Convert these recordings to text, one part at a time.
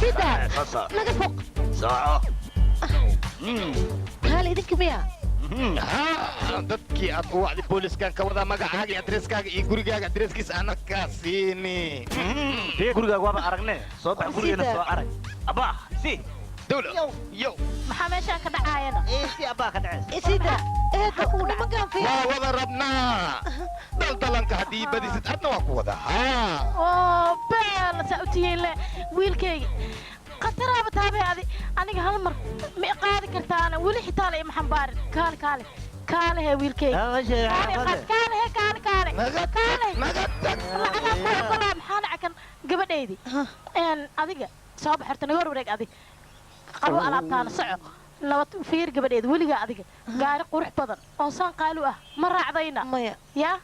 سيدا نقد فوق ساعة هالي ديك ميا ها dadkii aad u wacdi booliskan ka wada magacaaga iyo adreeskaaga iyo gurigaaga adreeskiisa ana ka siini gurigaaga waaba aragne soo bax gurigeena soo arag abaa si dawla yo maxaa meeshaan ka dhacaayana si abaa ka dhacay sida eeda uu nimankan fiican waa wada rabnaa daldalanka haddii badisid adna waa ku wada haa oo beel sautiile wiilkayga qataraaba taabay aniga hal mar ma qaadi kartaana wali xitaa la maxan baarin kaale he wiilkayga kaale maxaa dhacan gabadhaydii adiga soo baxarta naga hor wareeg adig qabo alaabtaana soco nabad fiir gabadheeda weligaa adiga gaari qurux badan oo saan qaali ah ma raacdayna yaa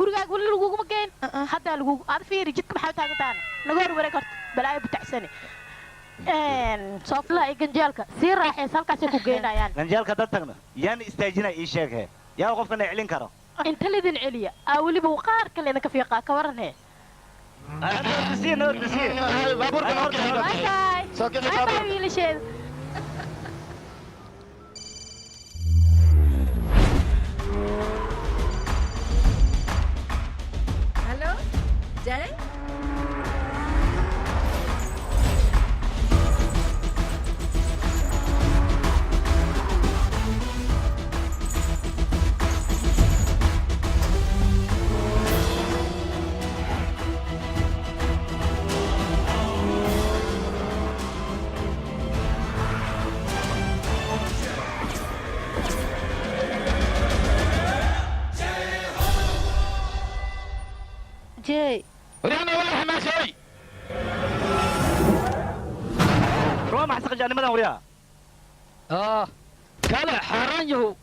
gurigaaga weli laguguma geyn haddaa lagugu aad fiiri jidka maxaa taagantaana naga hor wareeg horta balaayo butacsane soofla iyo ganjeelka sii raaxaysa halkaasay ku geynayaan ganjeelka dad tagna yaan istaajinay ii sheeg he yaa qofkana celin karo inta lidin celiya aa weliba qaar kale idinka fiiqaa ka waran he wiilasheeda Hello, Jay? جاي ورينا ولا ما شيء روح ما حسق جاني مدن وريا كلا حران يهو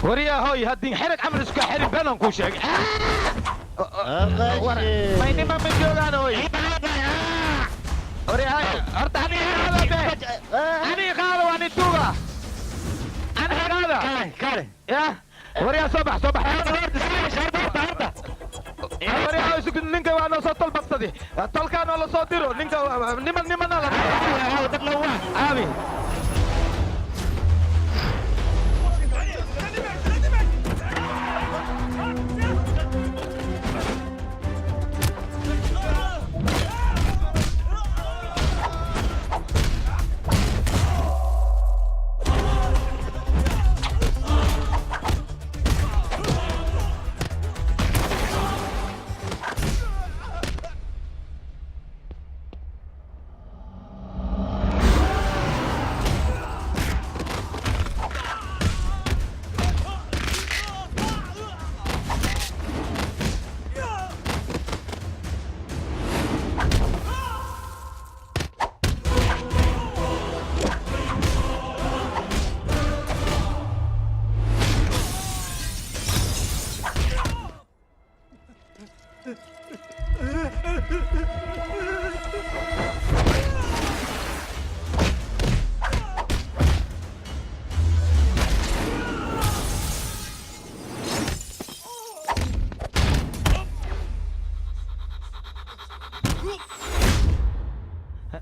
وريا هوي هدين حرق عمل اسكا حرق بينهم كل شيء ما ينما من جوغان هوي وريا هاي ارتحني هذا أنا قالوا أنا توبة أنا هذا كاره يا وريا صبح أنا ورد وريا هاي سكن نينكا وأنا صوت البطة دي طلقان ولا صوت ديرو نينكا نمن لا آمين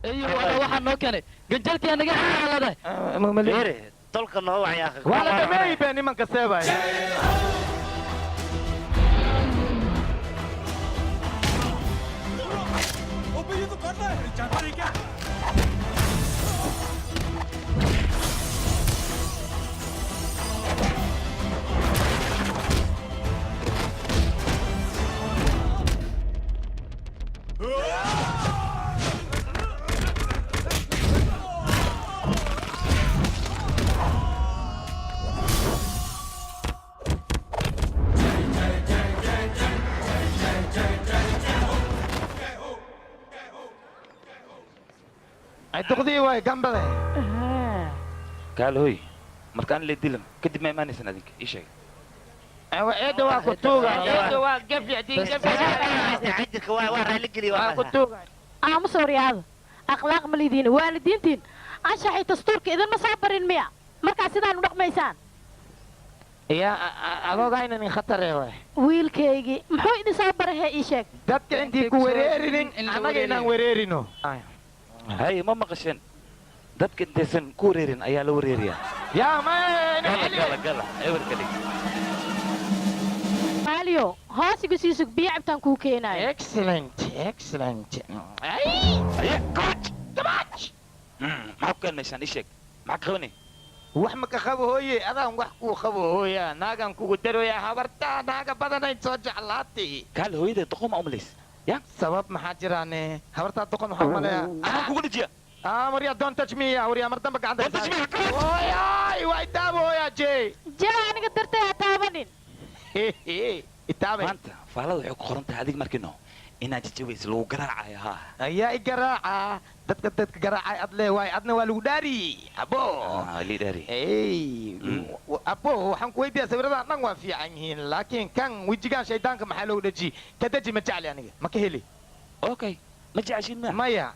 ايوه waxaan noo keenay ganjalkii naga xaalada ممليري طلق النوع يا اخي ولا دمي بيني من كسباي تقضي واي جنبه قال هوي مركان اللي دلم كدب ما يماني سناديك ايش هي ايوه ايه دوا كتوغا ايه دوا قفل عدين قفل عندك ورا لقلي ورا كتوغا انا مصوري هذا اخلاق مليدين والدينتين anshaxay dastuurka idin ma soo barin miya marka sidaan u dhaqmaysaan يا أدوغاين إن خطر يا wiilkaygii muxuu idin soo barahee ii sheeg dadka intii ku wareerinin annaga inaan wareerino hay ma maqasheen dadka intaysan ku wareerin ayaa la wareeriyaa yaa maan gala ewerka dhig maaliyo hoos igu sii sug biyo cabtaan kuu keenaayo excellent aye coach maxaa ku keen meeshaan ii sheeg maxaa qabanay wax ma ka qabo hooye adaan wax kuu qabo hooya naagan kugu daroya habartaa naaga badanayd soo jeclaatay kaal hooyadeed doqon ma umalays ya sabab maxaa jiraane habartaa doqon maxaa umaleya anaa kugu dhajiya Maria, don't touch me. Maria, mar dambe gacanta. Don't touch me. Oy, way taabo hooya jee. jaa aniga dartay ha taabanin Itaabe. maanta faalada waxay ku qoran tahay adig markino inaad jajabaysa lagu garaacayo haa Ayaa i garaaca. Dadka garaacay adle waay adna waa lagu dhaari. Abo. liidari Abo, waxaan ku weydiiyaa sawiradan dhan waa fiican yihiin laakiin kan wejigaan shaydaanka maxaa loogu dhaji ka daji ma jecli aniga ma ka heli okay ma jeceshin ma maya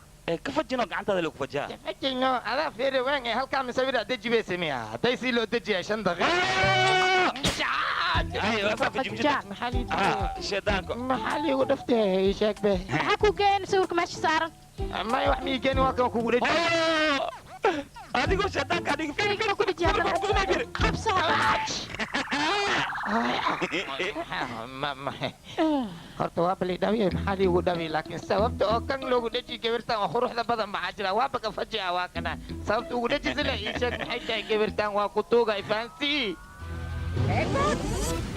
ka fajino gacantaada lagu fajaa fajino adaa feere weyn ee halkaa masawira daji bay sameeyaa hadday sii loo dajiyaa 5 daqiiqo shaydaanka maxaa liigu dhaftay sheeg be maxaa ku geeyeen sawirka meesha saaran maya wax mii geeni waa kan kugu dhaji adigoo shaydaanka adiga Aniga ku dhajiyaa qabsaa horta waa bali dhawiye maxaa liigu dhawi laakiin sababta oo kan loogu dhaji gabirtaan waa quruxda badan maxaa jira waa baka fajica waa kana sababta ugu dhaji sila ii sheeg maxay tahay gabirtaan waa kutuuga ifaansii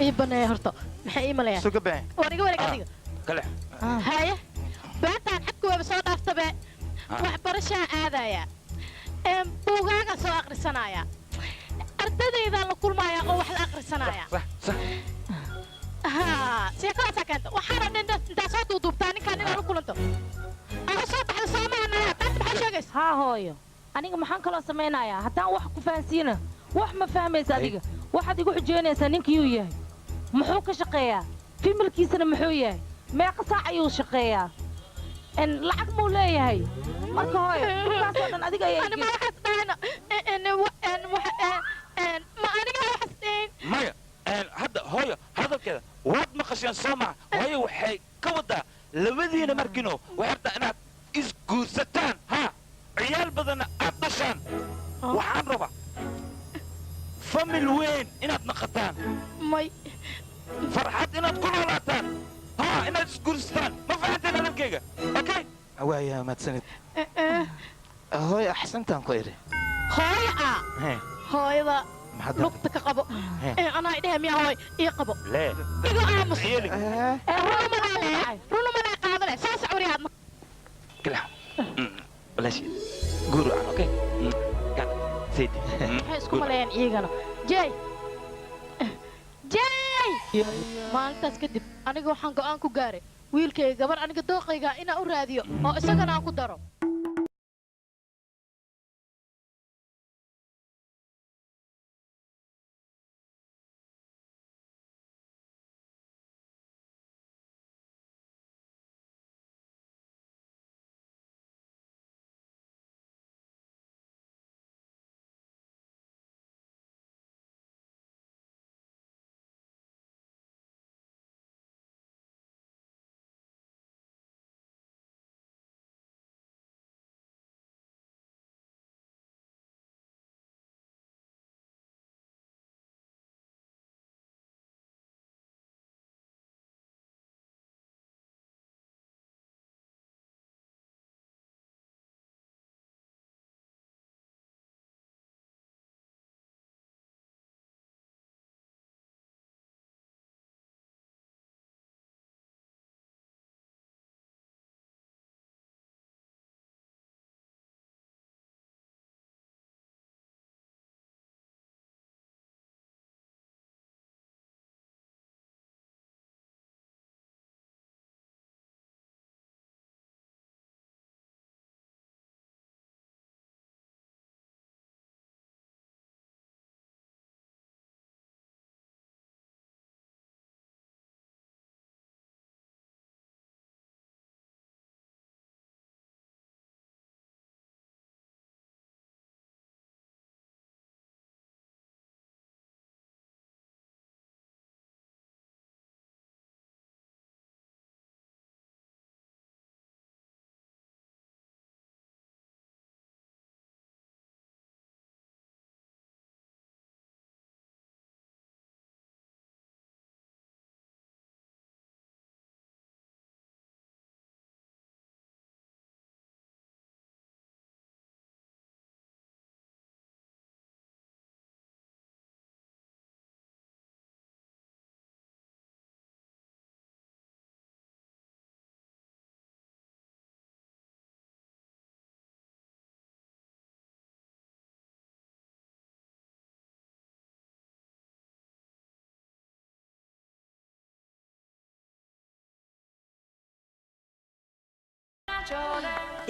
ii baneeya horta maxay ii maleeyaan suga been war iga wareeg adiga kale haye beertaan xadku waaba soo dhaaftabe waxbarashaa aadaya buugaaga soo akhrisanaya ardadaydaa la kulmaya oo wax la akhrisanaya sheekadaasaa keenta waxaana intaa soo duuduubtaa ninkaan inaad la kulanto ama soo baxda soomahanaya taanta maxay sheegaysa haa hooyo aniga maxaan kaloo samaynayaa haddaan wax ku fahansiina wax ma fahmaysa adiga waxaad igu xujeynaysaa ninkiyuu yahay muxuu ka shaqeeyaa fimilkiisana muxuu yahay meeqa saac ayuu shaqeeyaa lacag muu leeyahay marka hooyo dhulkaasoo dhan adiga ayaa anima waxaas dhahayna ma aniga waxaas dhahayn maya hadda hooyo hadalkeeda waad maqasheen soo maa hooyo waxay ka wadaa labadiina markino waxay rabtaa inaad isguursataan ha ciyaal badanna aad dhashaan waxaan rabaa famil weyn inaad naqataan may farxad inaad ku noolaataan ha inaad isguursataan ma fahanteen hadalkayga okay waaya mahadsanid hooy axsantaan ku iri hooyo hooyada lugta ka qabo anaa idhaha miyaa hooy ii qabo lee igu aamus yeeli runa malaa qaadale soo socwariyaadna kala balaashi guru aan okay gal saydi maxay isku maleeyaan iyagana jey maalintaas kadib aniga waxaan go'aan ku gaaray wiilkayga gabar aniga dooqayga inaan u raadiyo oo isagana aan ku daro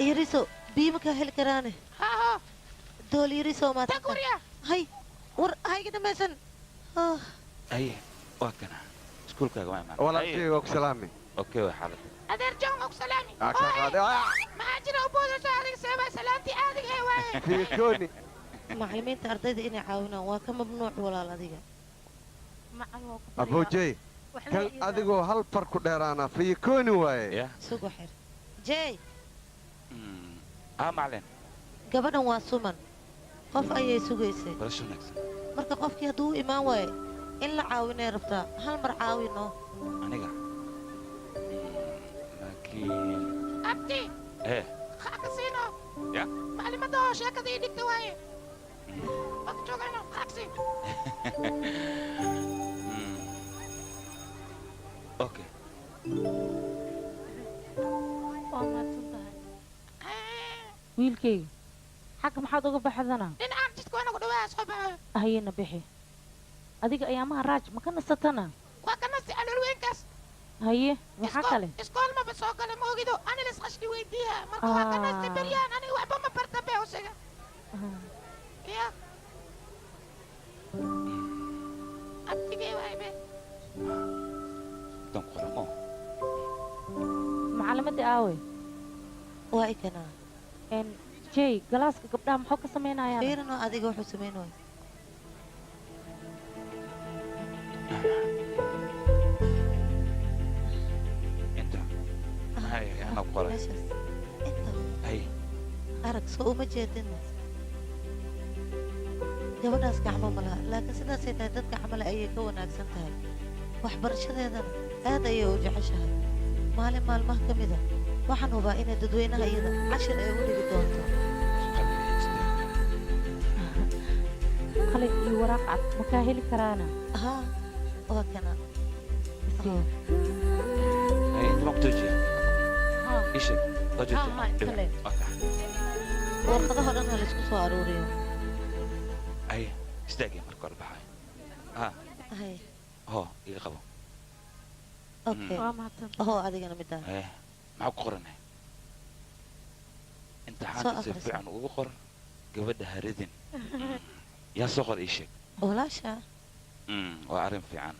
yariso biima kaa heli karaane dool yariso maad hay war hayga dhamaysan aye waa kana iskuulkaaga waa imaan walaalkayga waa ku salaami okay waa xaalad adeer john og salaami aa ka qaaday maxaa jira ubooda shahriga seeba salaantii aadiga ee waaye fiikooni macallimiinta ardayda inay caawinaan waa ka mamnuuc walaal adiga aboojey kan adigoo hal far ku dheeraana fiikooni waaye ya sugo xir jey macalin gabadhan waa suman qof ayay sugaysay barasho wanaagsan marka qofkii hadduu u imaan waaye in la caawinay rabtaa hal mar caawino aniga laakiin abdi khaaga siino ya maclimada oo sheekada ii dhigta waaye waka joogayno khaagsi okay waa mahadsan tahay wiilkayga xagga maxaad uga baxdana dhinacaan jidka waa nagu dhawaa soo baxo hayena bixi adiga ayaamaha raaj ma ka nasatana waa ka nasti caloolweynkaas haye maxaa kale iskool maba soo gala ma ogido ani lisqashki weydiiya marka waa ka nasti beryaan aniga waxba ma barta be usiga ya abtigee waaybe dan qoramo macalimadii aawe waa ikanaa jey galaaska gabdhaha muxuu ka samaynayaa fiirinoo adiga wuxuu samaynayo inta hay ana qoray meeshaas inta hay arag soo uma jeedin gabadhaas gacmo ma laha laakiin sidaasay tahay dad gacmole ayay ka wanaagsan tahay waxbarashadeedana aad ayay u jeceshahay maalin maalmaha ka mida waxaan hubaa inay dadweynaha iyada cashir ay u dhigi doonto qalin iyo waraaq cad ma kaa heli karaana haa waa kana hay inta ma kutujiya ishe warqadaho dhan ha laisku soo aruuriyo ay istaagay marka hore baxay ha hay ho iga qabo okay waa mahadsan ahoo adigana midaan maxaa ku qoranay imtixaanka si fiican ugu qor gabadha haridin yaa soo qor ii sheeg walaasha waa arrin fiican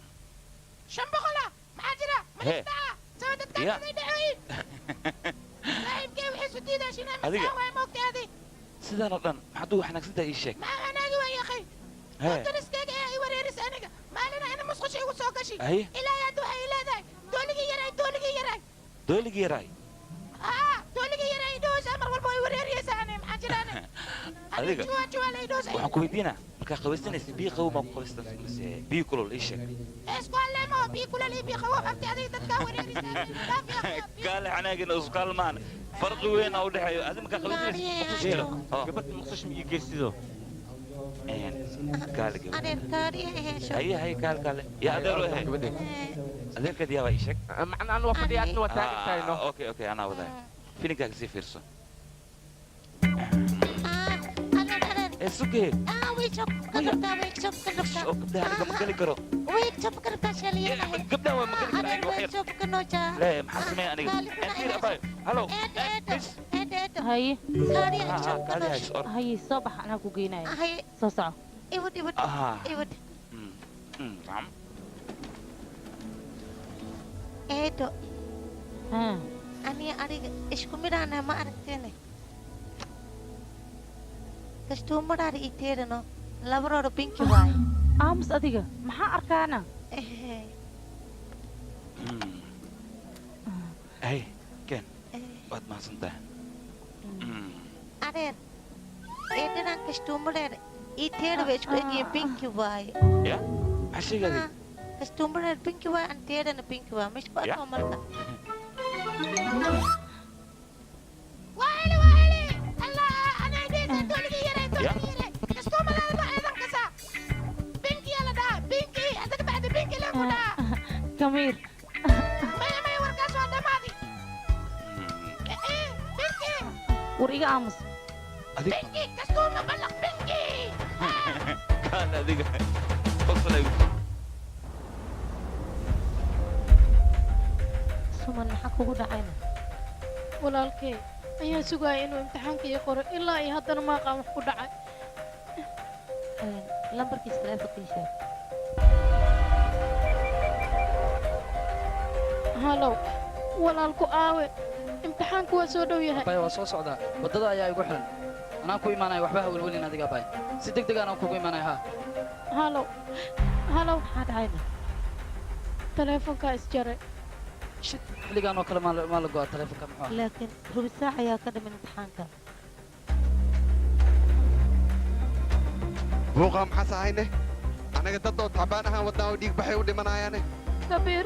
shan boqola maxaa jira maistaa soo dadkaankaday dhaxooyin saaxiibkee waxay su diidaashinaa masaa waay moogtaadi sidaan oo dhan maxaad ugu xanaagsantahay ii sheeg maxaa wanaagi waa yaqay dariskeyga ee i wareeris aniga maalina ina musqusha igu soo gashi ilaahay hadda waxay leedahay dooligii yaray dooligii yaray dooligii yaray dooligii yaray idhoosa mar walba way wareeriyeysaa ani maxaa jiraane adiga juwaa la idhoosa waxaan ku weydiinaa markaa qabaysanaysa biyo qabow maa ku qabaysan mise biyo kulul ii sheeg isku halleemo biyo kulul iyo biyo qabow abti adiga dadkaa wareerisa gaale xanaagina isqaal maan farqi weyn oo u dhexeeyo adi markaa qabaysanaysa muqsush jiro gabadha muqsush ma ii geysido gaale gabadha adeerkaadii aheesho haye haye gaal gaale yaa adeero ahe adeerkeed yaabaa ii sheeg macna anu waa fadhiya adna waa taagan tahay no okay okay anaa wadaa filinkaaga sii fiirso sugee oo gabdhaha aniga ma geli karo gabdhaha waa ma geli karo aniga wax yar lee maxaa sameeya aniga fiir abayo halo haye kaali hays or haye soo bax anaa ku geynaya soo soco eedo aniga adiga isku midhaana ma aragteene kastuumadhaada ii teedhano labarooda binki waaye aamus adiga maxaa arkaana hey ken waad mahadsantahay adeer eedhanan kastuumadheeda ii teedha way isku egyihiin binki waaye ya maxaa sheegaaday kastuumadheeda binki waaye an teedhana binki waaye maisku arko marka كمير ما ورقاش ولا ماضي بنكي وريقة عمص بنكي كستوم بلغ بنكي كان هذيك فصل suman maxaa kugu dhacayna walaalkay ayaan sugaya inuu imtixaanka ii qoro ilaa iyo haddana ma aqaan wax ku dhacay lambarkiisa taleefonkii sheeg halow walaalku aawe imtixaanku waa soo dhow yahay bay waa soo socdaa waddada ayaa igu xiran anaan ku imaanaya waxba hawlwelin adiga bay si degdeg anaan kugu imaanaya haa halow halow maxaa dhacayna taleefonkaa isjaray shid xilligaan oo kale maa la go'a taleefonka muxuu ah laakiin rubi saac ayaa ka dhiman imtixaanka buuqaa maxaas ahayne anaga dadoo tacbaan ahaan wadnaa oo dhiig baxay u dhimanayaane kabiir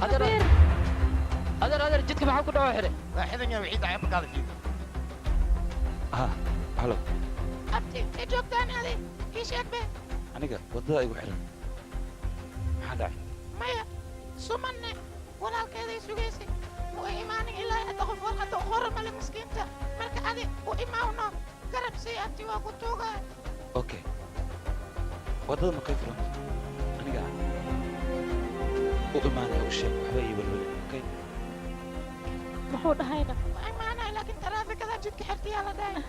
adeer jidka maxaa ku dhaco xidhe waa xidan yaa wixii dhacay markaada jiito halo abti ay joogtaan adi ii sheeg be aniga waddada igu xiran maxaa dhacay maya sumanne walaalkeeday sugaysay u imaanin ilaa hadda qof warqadda u qoran male miskiinta marka adi u imaawno garab sii abti waa ku tuugaa okay waddada makay furan aniga u imaanaya u sheeg waxba ii welweli okay muxuu dhahayna waa imaanaya laakiin taraafikada jidka xirtiyaa la dhahay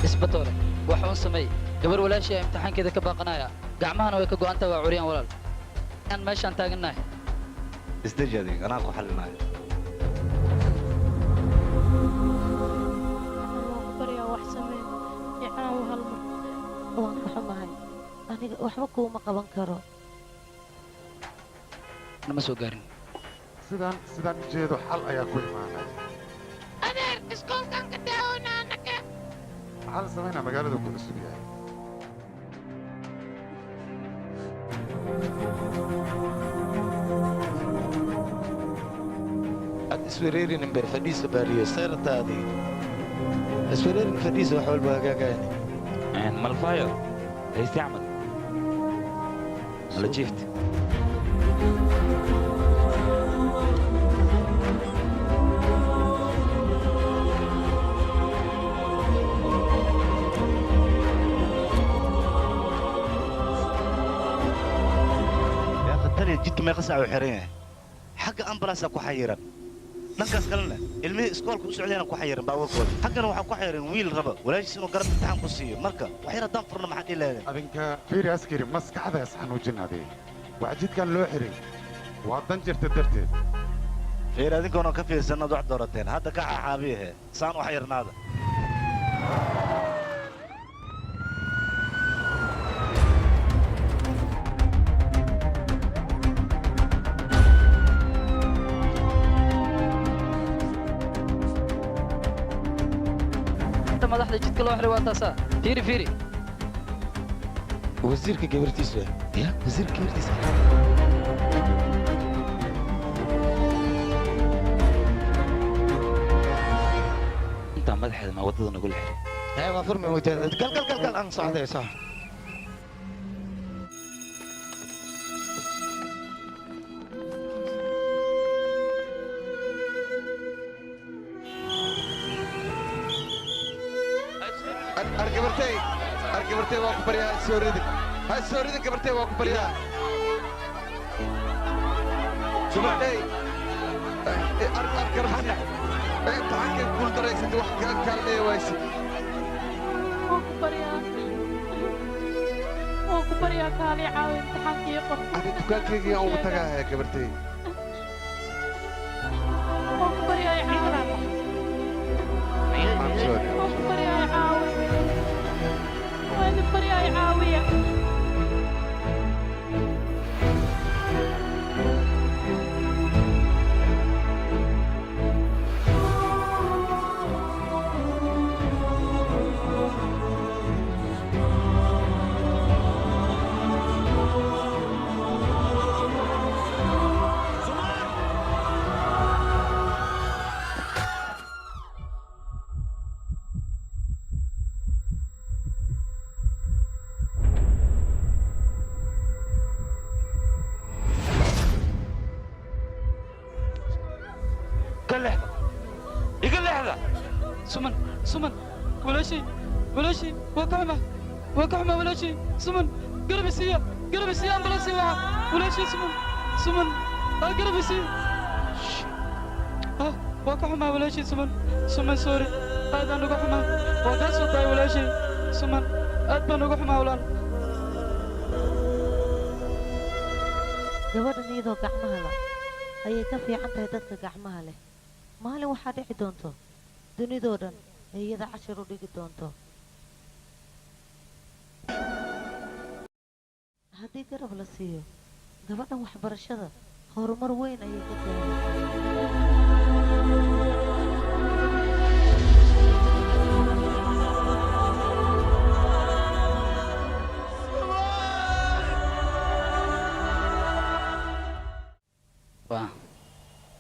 isbatoore waxa uu sameeyey gabar walaashii imtixaankeeda ka baaqanaya gacmahana way ka go'antahay waa curiyaan walaal aan meeshaan taagannahay isdeji adig anaa ku xalinayo baryaa wax samee icaawo hal mar waan ka xumahay aniga waxba kuuma qaban karo nama soo gaarin sidaan ujeedo xal ayaa ku imaanaya adeer iskoolkan ka daawoynaa annaga maxaa la samaynaa magaalada ku cusub yahay ad iswereerinin ber fadhiisa baariyo seyrataadii iswereerin fadhiisa wax walba hagaagaani malfayo haysti axmed mala jiifti jidka meeqa saac uu xiran yahay xagga ambulansa ku xayiran dhankaas kalena ilmihii iskoolka u socdayna ku xayiran baabuurkooda xaggana waxaa ku xayiran wiil raba walaashiis inuu garab imtixaan ku siiyo marka wax yar haddaan furna maxaa dhihi lahaydeen adinka fiiri askari maskaxda isxanuujin adee wax jidkan loo xiray waa dan jirta darteed fiiri adinkoona ka fiirsanaad wax doorateen hadda ka xaaxaabiyahe saan wax yarnaada madaxda jidka loo xiray waa taasaa fiiri wasiirka gabartiisa ya wasiirka gabartiisa intaa madaxeeda maa waddada nagu leexday waa furmi weytaan gal aan socday sox gabartay waa ku baryaa ha soo ridin gabartay waa ku baryaa subaxday garabtay imtixaankay guul daraysatay wax kaa kaalmeeya wayse waan ku baryaa kaalii caawi imtixaankii qof ani dukaankayga aan ugu tagaahaya gabartay waan ku baryaa caawi waan ku baryaa caawi وين بريا عاوية سمن ولا شيء وكعمة ولا شيء سمن قرب السيارة أمبلانسي ولا شيء سمن قربسي وكحما ولا شيء سمن سوري هذا نقحما وقاسو طاي ولا شيء سمن أدبا نقحما ولا gabadhan iyadoo gacmaha la ayay ka fiican tahay dadka gacmaha leh maalin waxaa dhici doonto dunidoo dhan ee iyada cashir u dhigi doonto haddii garab la siiyo gabadhan waxbarashada horumar weyn ayay ka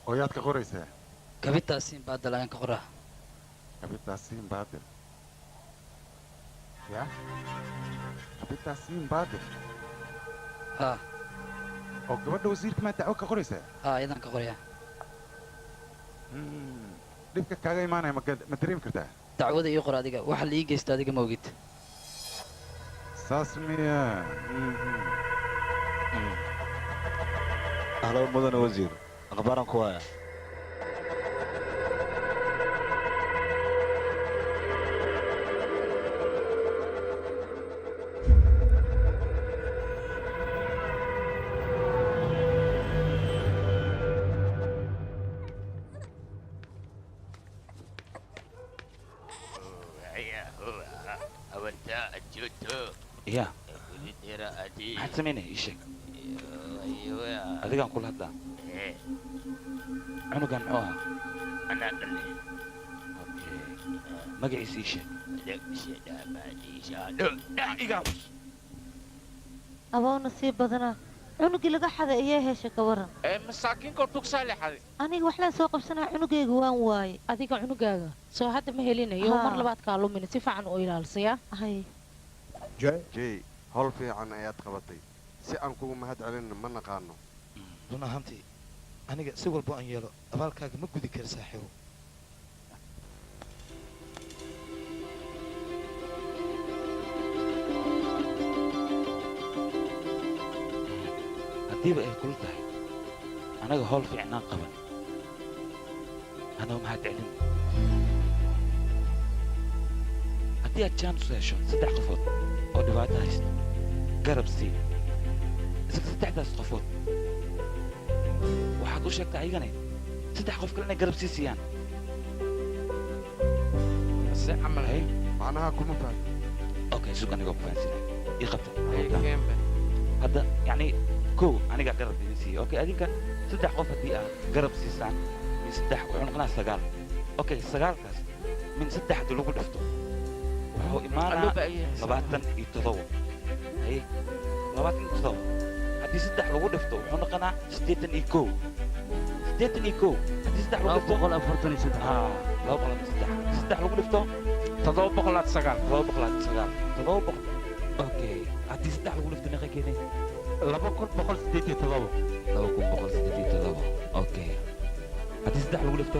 Oyaad ka qoraysaa kabitaasiin baadal ayaan ka qoraa kabitaasiin baadil ya kabitaasiin baadil ها oo gabadha wasiirka ma dacwo ka qoraysaa ها idan ka qoraya dhibka kaaga imaanaya ma dareemi kartaa dacwada ii qor adiga waxa la ii geysta adiga ma ogid saas miya ahlan mudane wasiir akhbaaran ku haya يا maxaad samaynaya ii sheeg adigaan kula hadlaa cunugan muxuu ahaa magaciisa ii sheeg aboona sii badanaa cunugii laga xaday ayaa hesha ka waran masaakiinka tugsaa leexaday aniga waxlaan soo qabsanaa cunugayga waan waaye adiga cunugaaga soo hadda ma helinayo mar labaad kaa lumina si fiican u ilaalsaya hay jay hol fiican ayaad qabatay si aan kugu mahad celinna ma naqaano run ahaantii aniga si walbo aan yeelo abaalkaaga ma gudi kara saaxiibo haddiiba ay kula tahay anaga howl fiicnaan qaban anoo mahad celin haddii aad jaanis u hesho 3 qofood oo dhibaato haysta garab sii isaga 3daas qofood waxaad u sheegtaa ayagana 3 qof kale inay garab sii siiyaan si camal hay macnaha kuma fahmin okay sug anigoo ku fahansinay ii qabta hadda yacni kow anigaa garab idin siiya okay adinka 3 qof haddii aad garab siisaan min 3 wuxuu noqonaa 9 okay 9kaas min 3 haddii lagu dhifto wuxuu imaanaa 27 haye 27 haddii 3 lagu dhifto wuxuu noqonaa 81 haddii 3 lagu dhifto 243 haa 243 3 lagu dhifto 709 okay haddii 3 lagu dhifto meeqa keenay 2,187 okay haddii 3 lagu dhifto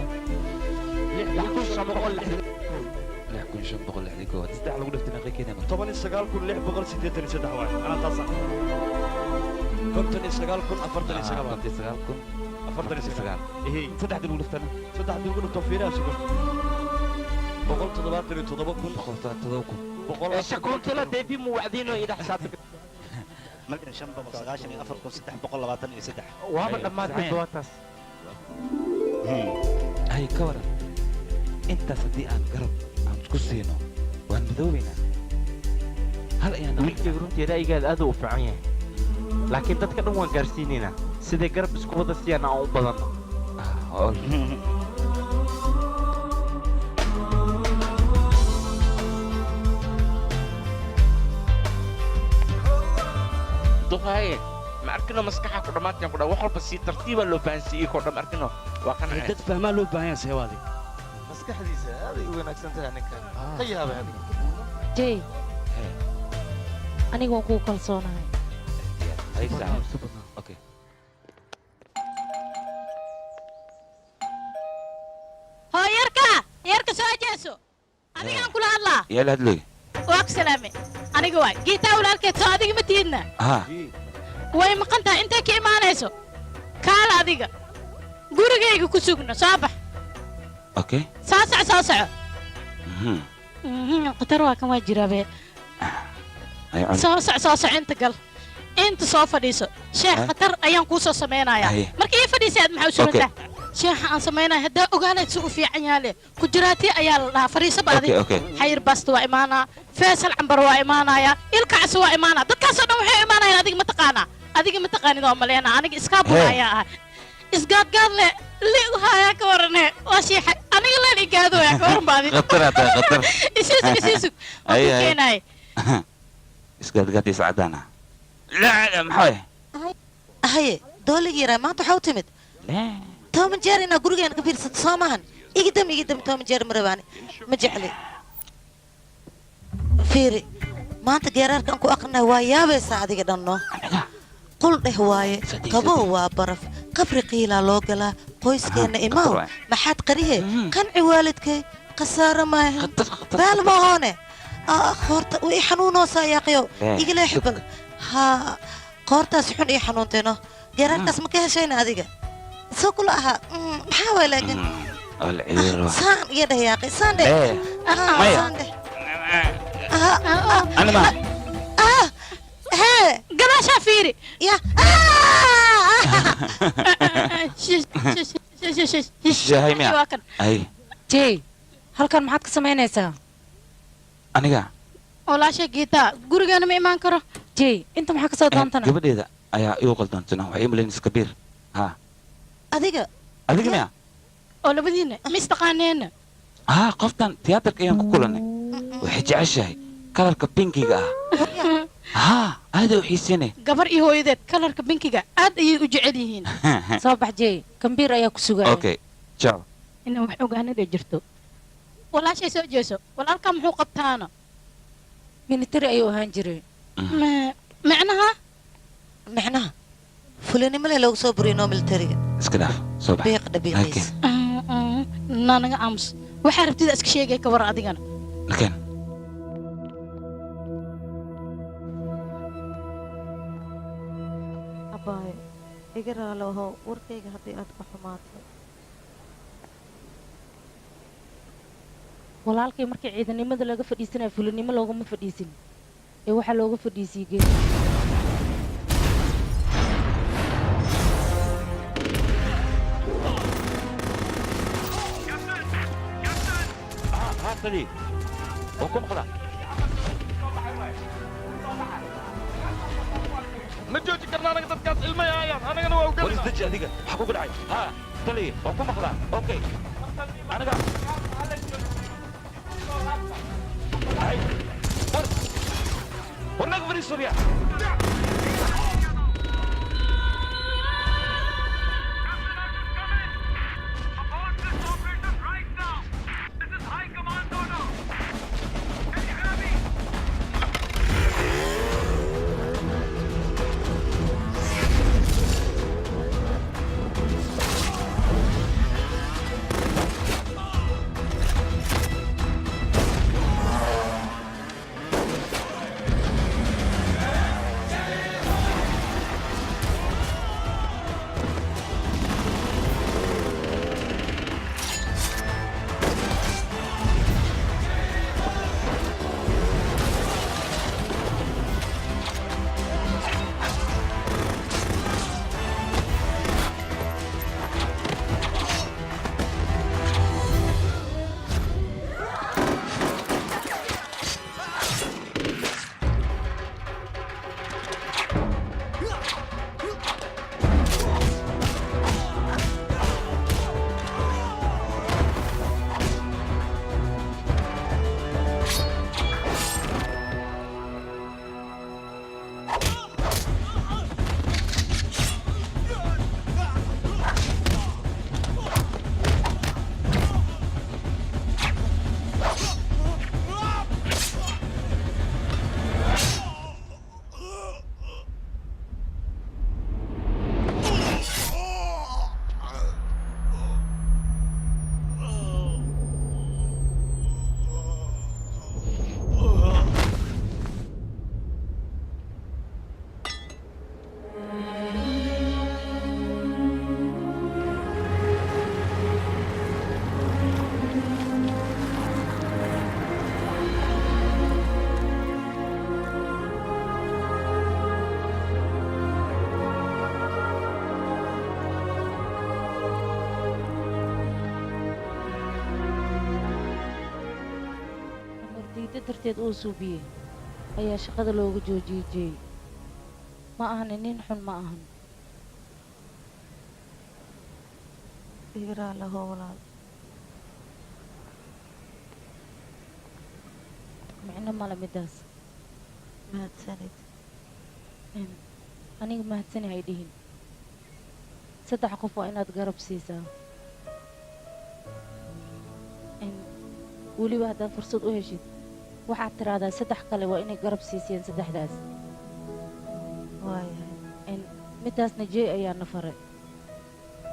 6,560 haddii 3 lagu dhifto meeqa keenay 19,683 waay ana taasa 59,049 saddex dib ugu dhiftana saddex dib ugu dhifto fiiraha sugan 177,000 shakuuntila deebi mu wacdiino ida xisaabta malkan 594,323 waaba dhammaatay dootaas hay ka waran intaas haddii aan garab aan isku siino waan midoobaynaa hal ayaan wiilkayga runtii ra'yigaada aad u fiican yahay laakiin dadka dhan waan gaarsiinaynaa siday garab isku wada siiyaan aan u badanno duqaaye ma arkino maskaxa ku dhammaadkan ku dhaa wax walba si tartiiba loo fahansiiyey koo dham arkino waa kan dad fahmaa loo baahan yahay seewaadi maskaxdiisa aaday u wanaagsan tahay ninkan ka yaabay adiga jay aniga waan kuu kalsoonahay okay hoo yarka soo jeeso adigaan kula hadlaa yaa la hadlay waa ku salaame aniga waa giitaa walaalkeed soo adiga ma tiidna ها way maqan tahay intay ka imaanayso kaala adiga gurigayga ku sugna soo bax okay soo soco qatar waa kan waa jiraabe soo soco inta gal inta soo fadhiiso sheekh qatar ayaan kuu soo samaynayaa markii ii fadhiisay aad maxaa u sugantaa sheekha aan samaynaya haddaa ogaanayd si u fiican yaale ku jiraatii ayaa la dhahaa fadhiiso baadi xayir basta waa imaanaa faysal cambar waa imaanaya ilkacsi waa imaanaa dadkaasoo dhan waxay imaanayaan adiga ma taqaanid oo maleena aniga iskaabula ayaa ahay isgaadgaad le liigu hayaa ka warane waa shiixa aniga leen igaadoya ka waran baadi qatar isiisug ku keenaay isgaadgaadis cadaana la maxay haye dooligi yaraa maanta waxaa u timid toban jeer inaa gurigeena ka fiirsato soo maahan igidam toban jeer ma rabaani ma jecli fiiri maanta geeraarkaan ku aqrinay waa yaabaysaa adiga dhanno qul dheh waaye qabow waa baraf qabri qiilaa loo galaa qoyskeenna imaaw maxaad qarihe qanci waalidkay khasaaro maahan beel mahoone qoorta way xanuunoosaa yaaqiyow igala xibal haa qoortaas xun ii xanuuntayno geeraarkaas ma ka heshayna adiga soo kula ahaa maxaa waay laakiin saan iyo dheh yaaqi saan dheh saan dheh hee gadaashaa fiiri ya jey halkan maxaad ka samaynaysaa aniga walaasha giitaa gurigeena ma imaan karo jey inta maxaa kasoo doontana gabadheeda ayaa igu qaldoontana waxay ii malaynaysa kabiir ها adiga miya oo labadiina ma istaqaaneena qoftan tiyaatarka ayaan ku kulanay waxay jeceshahay kalarka binkiga aad u xiisinay gabar iyo hooyadeed kalarka binkiga aad ayay u jecel yihiin soo bax jey kambiir ayaa ku sugaya okay ciao inaan wax ogaanada jirto walaashay soo jeeso walaalka muxuu qabtaana military ayuu ahaan jiray macnaha fulanimo leh loogu soo buriyo noo militariga iska dhaaf soo bax biiq dhabiiqiis naanaga aamus waxaa rabtida iska sheegay ka war adigana nakeen abaay iga raaloho warkayga haddii aad ka xumaato walaalkay markii ciidanimada laga fadhiisanaya fulanimo loogama fadhiisin ee waxaa looga fadhiisiyey geed تدي وكم خلا ما جوجي كرنا أنا قد كاس علمي أنا أنا وأوكل وليس تجي هذيك حقوق العين ها تلي وكم خلا أوكي أنا قاعد هاي ونك فري سوريا diidda darteed uu suubiyey ayaa shaqada looga joojiyey jeey ma ahani nin xun ma ahan igiraa laho walaal micno male midaas mahadsanid aniga mahadsani hay dhihin 3 qof waa inaad garab siisaa weliba haddaad fursad u heshid waxaad tiraahdaa 3 kale waa inay garab siisiyeen 3daas waayahay midaasna jeey ayaa na faray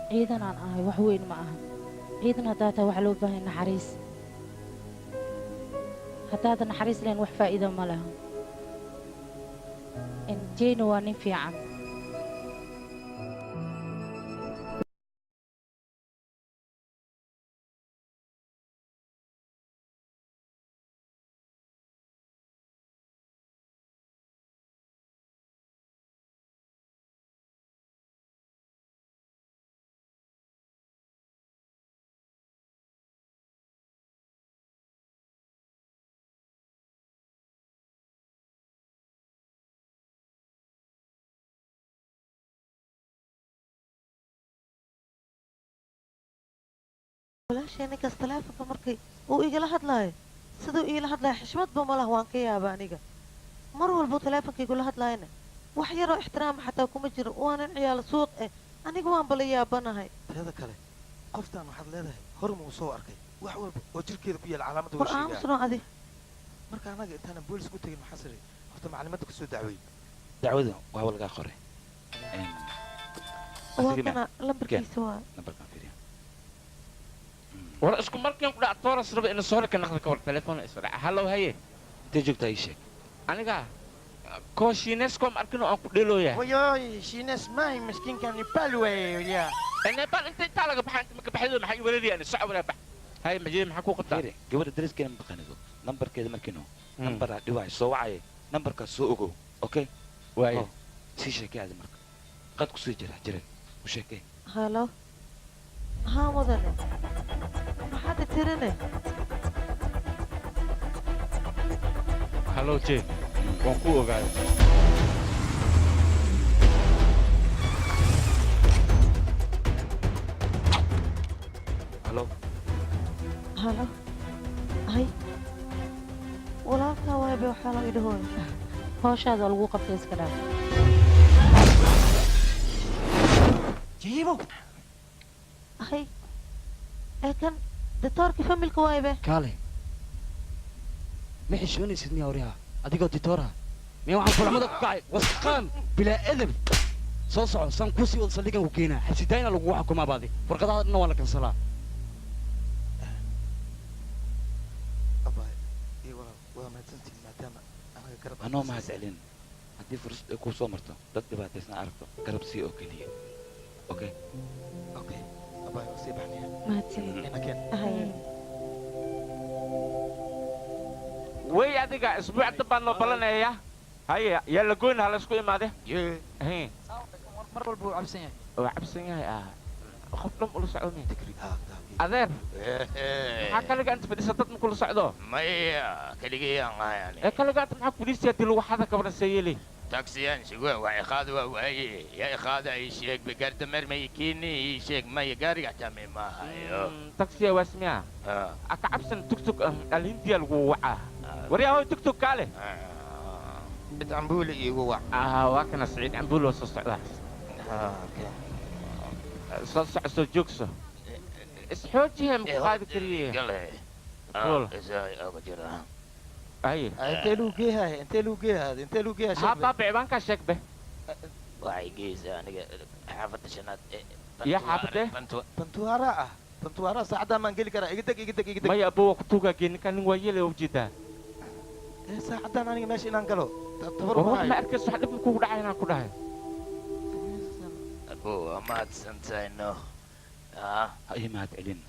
ciidanaan ahay wax weyn ma aha ciidan haddaa tahay waxaa loo baahan naxariis haddaadan naxariis lahayn wax faa'iida ma laha jeeyna waa nin fiican walaashee ninkaas taleefonka markay uu igala hadlaayo siduu iila hadlaayo xishmadba ma lah waan ka yaaba aniga mar walbuu taleefonkaygula hadlaayana wax yaroo ixtiraama xataa kuma jiro waanan ciyaalo suuq eh aniga waan bala yaabanahay teeda kale qoftaan waxaad leedahay hor muu soo arkay wax walba oo jirkeeda ku yaala calaamada war aamusno adi marka anaga intaanan boolis ku tegin maxaa siray horta maclimadda kasoo dacweey dacwada waa lagaa qoray waa kana lambarkiisa waa war isku markiin ku dhac tooras raba in soo rika naqda ka war telefoon isra hallow haye intee joogtaa ii sheeg aniga ko shiinesko markino aan ku dheelooya wayoy shiines maay miskiinkan nepal wey ya nepal intay taa laga baxaan ma ka baxdo maxay weerariyaan socod wala bax haye majee maxaa ku qabtaa gabadha dariskeena ma taqaanido nambarkeeda markino nambaraa dhiwaay soo wacay nambarkaas soo ogow okay waaye sii sheekay aadi marka qad ku sii jira jiran u sheekay halo haa mudane maxaad tirine hallow jee waan ku ogaaday halo halo hay walaalkaa waaybe waxaa loo idhahooy hawshaada lagu qabtay iska dhaaf jiibo hay ee kan ditoorkii familka waaybe kaale ma xishoonaysid miyaa wariha adigoo ditoora miyaa waxaan kulamada ku kacay wasqaan bilaa edab soo soco saan kusii wada saldhigan ku keenaa xabsidayna lagugu xukumaa baadi warqadaha dhanna waa la kansalaa waa mahadsantiin maadaama anaga garab anoo mahad celin haddii fursad ay kuu soo marto dad dhibaataysna aragto garab sii oo keliya okay okay abay waa sii baxnaya mahadsanid inakeen way adiga isbuuc dambaan noo balanaya haye yaa la goyn ha la isku imaade mar walba wuu cabsan yahay oo cabsan yahay qof dhan ula socdo adeer maxaa kaliga inta fadhisa dad ma kula socdo maya kaligayaan ahayan ee kaliga inta maxaa booliisiya dil lagu xada kabran seeyeli taksiyaan sugaan waa iqaada waa waaye yaa iqaada ay sheeg begarda mer may kiini sheeg may gaariga tame maahayo taksiya waasmiya aka cabsan tugtug alhindiya lagu wacaa waryaa hoy tugtug kaale cid cambuuli iigu wac waa kana siciid cambuuli waa soo socdaa soo soco soo joogso isxoojihe ma ku qaadi kariye aye intee luu geeyahay intee luu geeyahay intee luu geeyahay haa baabici baan kaa sheeg be waxay geysaa aniga xaafadda shanaad iyo xaafadee bantuwaara ah bantuwaara saacaddaa maan geli karaa iga deg iga deg iga deg maya abbo waa ku tuugaa geeninkaa nin waa yeelay ujeedaa saacaddan aniga meesha inaan galo tabar war wax ma arkayso wax dhib ma kugu dhacay inaan ku dhahay abbo waa mahadsantahay no ha ii mahad celin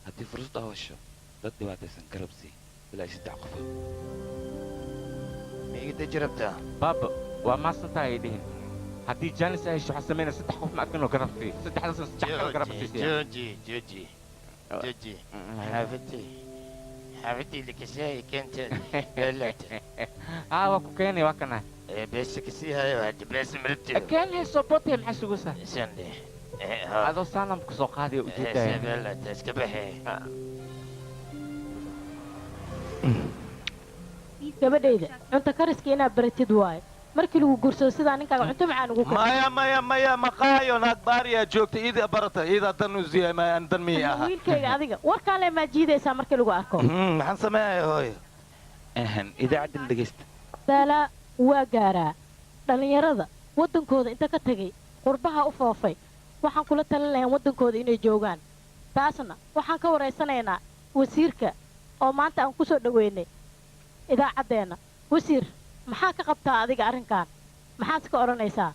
haddii fursad aa hesho dad dhibaataysan garab sii ilaa 3 qofa miigida jirabtaa baaba waa maasantahay ay dhihin haddii jaanis ay hesho waxaa sameynaya 3 qof ma arkinoo garab sii 3 kale garab siisiya joji xaafadii حبيبتي اللي كساي كانت بلعت waa ku keenay waa kana بس كسيها واحد بس مرتب keen hayso bootay maxaa sugaysaa سنة adoo saalam ku soo qaaday ujeedaya بلعت اسكبحي gabadhayda cunto kariska inaad baratid waaye markii lagu guursado sidaa ninkaaga cunto macaan ugu maya maqaayo naag baariyaa joogta iida barata iida dan u ziyay maan dan mii aha wiilkayga adiga warkaan le maa jiidaysaa markii lagu arko maxaan sameeyay hooyo idaacadda dhegeysta daalaa waa gaaraa dhallinyarada waddankooda inta ka tegay qurbaha u foofay waxaan kula talin lahayn waddankooda inay joogaan taasna waxaan ka waraysanaynaa wasiirka oo maanta aan ku soo dhoweynay idaacaddeenna wasiir maxaa ka qabtaa adiga arrinkan maxaad ka odhanaysaa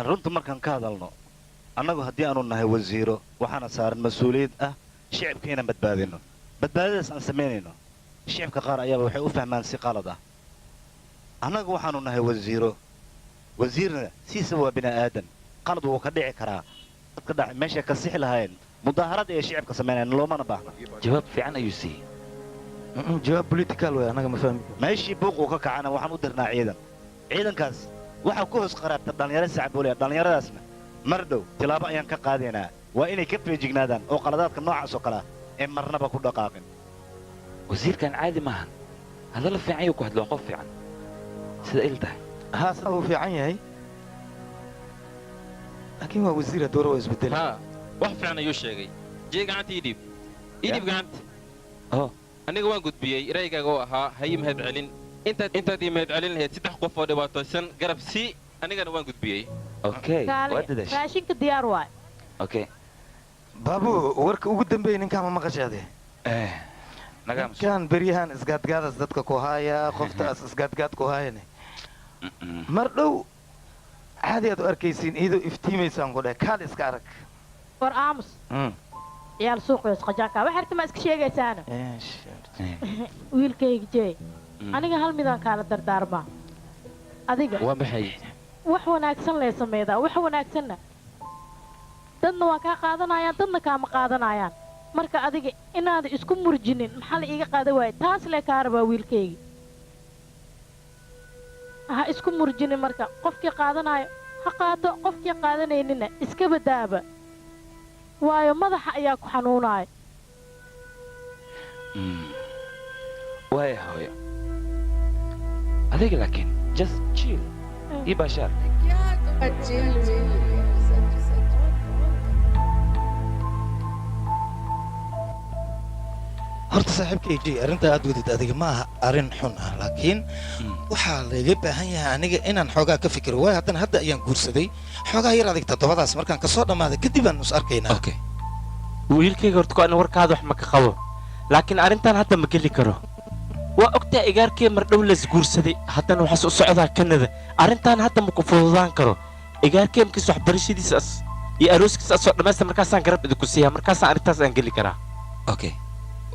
runta markaan ka hadalno annagu haddii aanu nahay wasiiro waxaana saaran mas-uuliyad ah shicibka inaan badbaadino badbaadadaas aan samaynayno shicibka qaar ayaaba waxay u fahmaan si qalad ah annagu waxaanu nahay wasiiro wasiirna siisaba waa bini aadan qalad wuu ka dhici karaa dadka dhac meeshay ka sixi lahaayeen mudaaharada ee shicibka samaynayna loomana baahna jawaab fiican ayuu siiyey jawaab political way anaga ma fahmi meeshii buuquu ka kacana waxaan u dirnaa ciidan ciidankaas waxaa ku hoos qaraabta dhallinyaro sacbooliya dhallinyaradaasna mar dhow tilaabo ayaan ka qaadaynaa waa inay ka feejignaadaan oo qaladaadka noocaas oo kale ah ee marnaba ku dhaqaaqin wasiirkan caadi maahan hadalla fiican yuu ku hadloo qof fiican sida il tahay haa sida uu fiican yahay laakiin waa wasiir doora waa isbedel ها wax fiican ayuu sheegay jee gacanta ii dhiib gacanta aniga waan gudbiyey raygaaga oo ahaa hayi mahad celin intaad ii mahad celin lahayd 3 qof oo dhibaataysan garab sii anigana waan gudbiyey raashinka diyaar waay baabu warka ugu dambeeyay ninkaan ma maqashaade ninkaan beryahan isgaadgaadaas dadka ku haaya qoftaas isgaadgaad ku haayane mar dhow caadi aad u arkaysiin iyadoo iftiimaysaan ku dheh kaal iska arag war aamus ciyaal suuqees qajaanka wax harta ma iska sheegaysaana wiilkayga jee aniga hal midaan kaala dardaarmaa adiga waa maxay wax wanaagsan lee sameedaa wax wanaagsanna dadna waa kaa qaadanayaan dadna kaama qaadanayaan marka adiga inaad isku murjinin maxaa la iiga qaadan waaya taas lee kaa rabaa wiilkayga ha isku murjinin marka qofkii qaadanayo ha qaato qofkii qaadanaynina iska badaaba waayo madaxa ayaa ku xanuunaya waaya hooyo adiga laakiin just chill ii baashaar horta saaxiibka AJ arrinta aad wadid adiga ma aha arrin xun ah laakiin waxaa laga baahan yahay aniga inaan xoogaa ka fikiro waayo haddana hadda ayaan guursaday xoogaa yar adig toddobadaas markaan ka soo dhammaaday kadib aan is arkaynaa wiilkayga horta ko warkaada wax ma ka qabo laakiin arrintan hadda ma geli karo waa ogtaa igaarkee mar dhow las guursaday haddana waxaas u socdaa kanada arrintan hadda ma ku fududaan karo igaarkee markiis waxbarashadiisaas iyo arooskiisa soo dhammaysta markaasaan garab idinku siiyaa markaasaan arrintaas aan geli karaa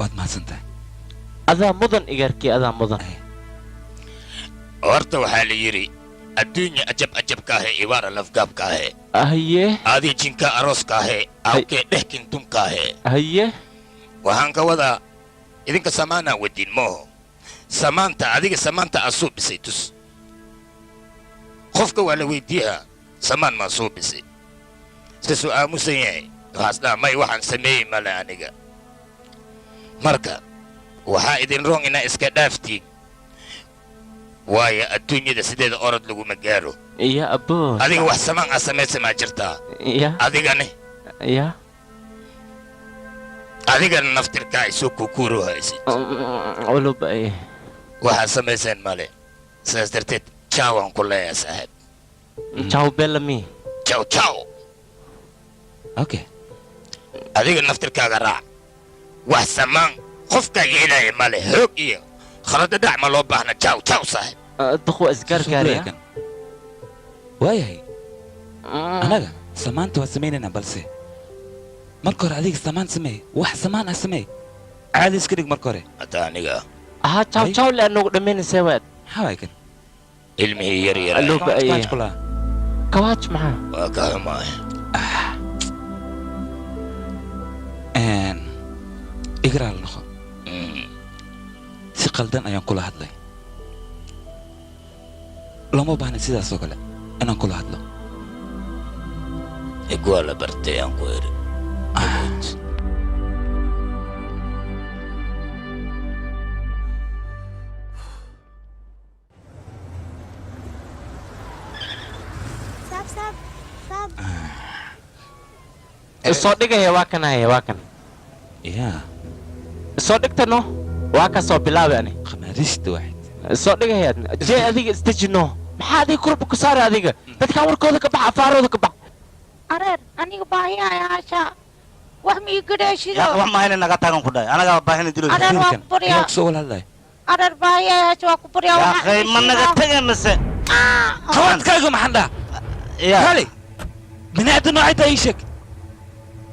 waad mahadsantahay adaa mudan igaarkii adaa mudan horta waxaa la yidhi adduunya ajab ajabka ahe ibaara lafgaabka ahe haye adii jinka arooska ahe awkee dhehkin dunka ahe haye waxaan ka wadaa idinka samaanaa wadin mooho samaanta adiga samaanta aa soo bisay tus qofka waa la weydiiyaa samaan maa soo bisay iskasoo aamusan yahay waxaas dhaa may waxaan sameeyey male aniga marka waxaa idin roon inaa iska dhaaftiin waayo adduunyada sideeda orod laguma gaaro iya aboo adiga wax samaan aa samaysa maa jirtaa iya adigane iya adigana naftirkaa isoo kukuuro haysid uluba waxaad samayseen male sidaas darteed jaawaan ku leeyaa saaxiib jaw bellamy jaw adiga naftirkaaga raac wax samaan qofkaaga ilaahay male hoog iyo khalada dhac ma loo baahna jaw saaxiib duqwa isgaargaariya waayahay anaga samaanta waa samaynaynaa balse marka hore adiga samaan sameey wax samaan ah sameey caadi iska dhig marka hore hadda aniga aha jaw le anagu dhammaynaysaa waad maxaa waay kan ilmihii yar kawaaj maxaa waa ka xumaay igraal noqo qaldan ayaan kula hadlay lama baahna sidaas oo kale inaan kula hadlo igwaa la bartay aan ku eri soo dhigaya waa kan haya waa kan yaa soo dhigtano waa ka soo bilaabay ani khamaarista waxayd soo dhigaya jee adiga isdejino maxaa adiga kurba ku saara adiga dadkan warkooda ka bax afaarooda ka bax areer aniga baahiyayaasha wax mii gadhaashido yaa wax maahayna naga taagan ku dhahay anagaa baahina dilo areer waa ku baryaa soo walaalay areer baahiyayaasha waa ku baryaa yaa akhay ma naga taga mise qawadkaaga maxaan dhaa kale binaada noocay taa ii sheeg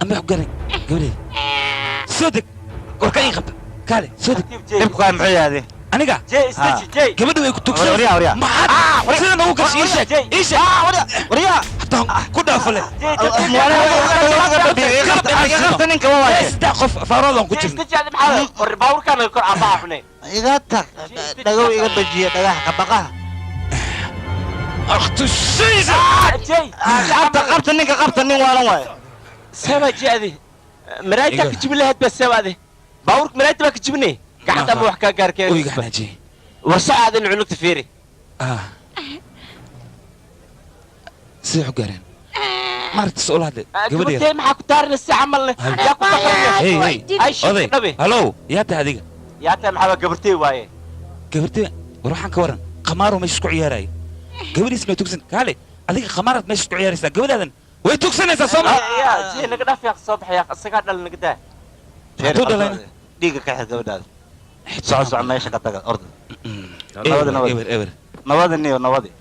ama wax garan gabadheed soo deg warka ii qabta kaale soo deg dhibku kaa muxuu yaade aniga gabadha way ku tugsan maxaad sida nagu gashay ii sheeg ii sheeg waryaa hataan ku dhaafale saddex qof faaroodan ku jirna baawurkaan kor abaafne iga tag dhagow iga bajiya dhagax kabaqaha akhtu shaysa qabta ninka qabta nin waalan waaye سما جادي مرايتك تجيب لها بس سوا دي باورك مرايتك باك تجيبني قاعد ابو حكا كاركين وي قاعد اجي ورسع هذا العنق تفيري سي حقارين مرت سؤال هذا قبل دي ما كنت لسه عمل يا كنت اي اي هلو يا تا هذيك يا تا ما قبرتي واي قبرتي وروح انك ورن قمارو مش كو عياراي قبل اسمه تكسن قالي هذيك قمارات مش كو عياريسا قبل هذا way tugsanaysaa soo ma yaa jee naga dhaaf yaa soo baxaya asaga dhal naga daa tu dhalayna dhiiga ka xir gabadhaada soo meesha ka taga orda nabada niyo nabadi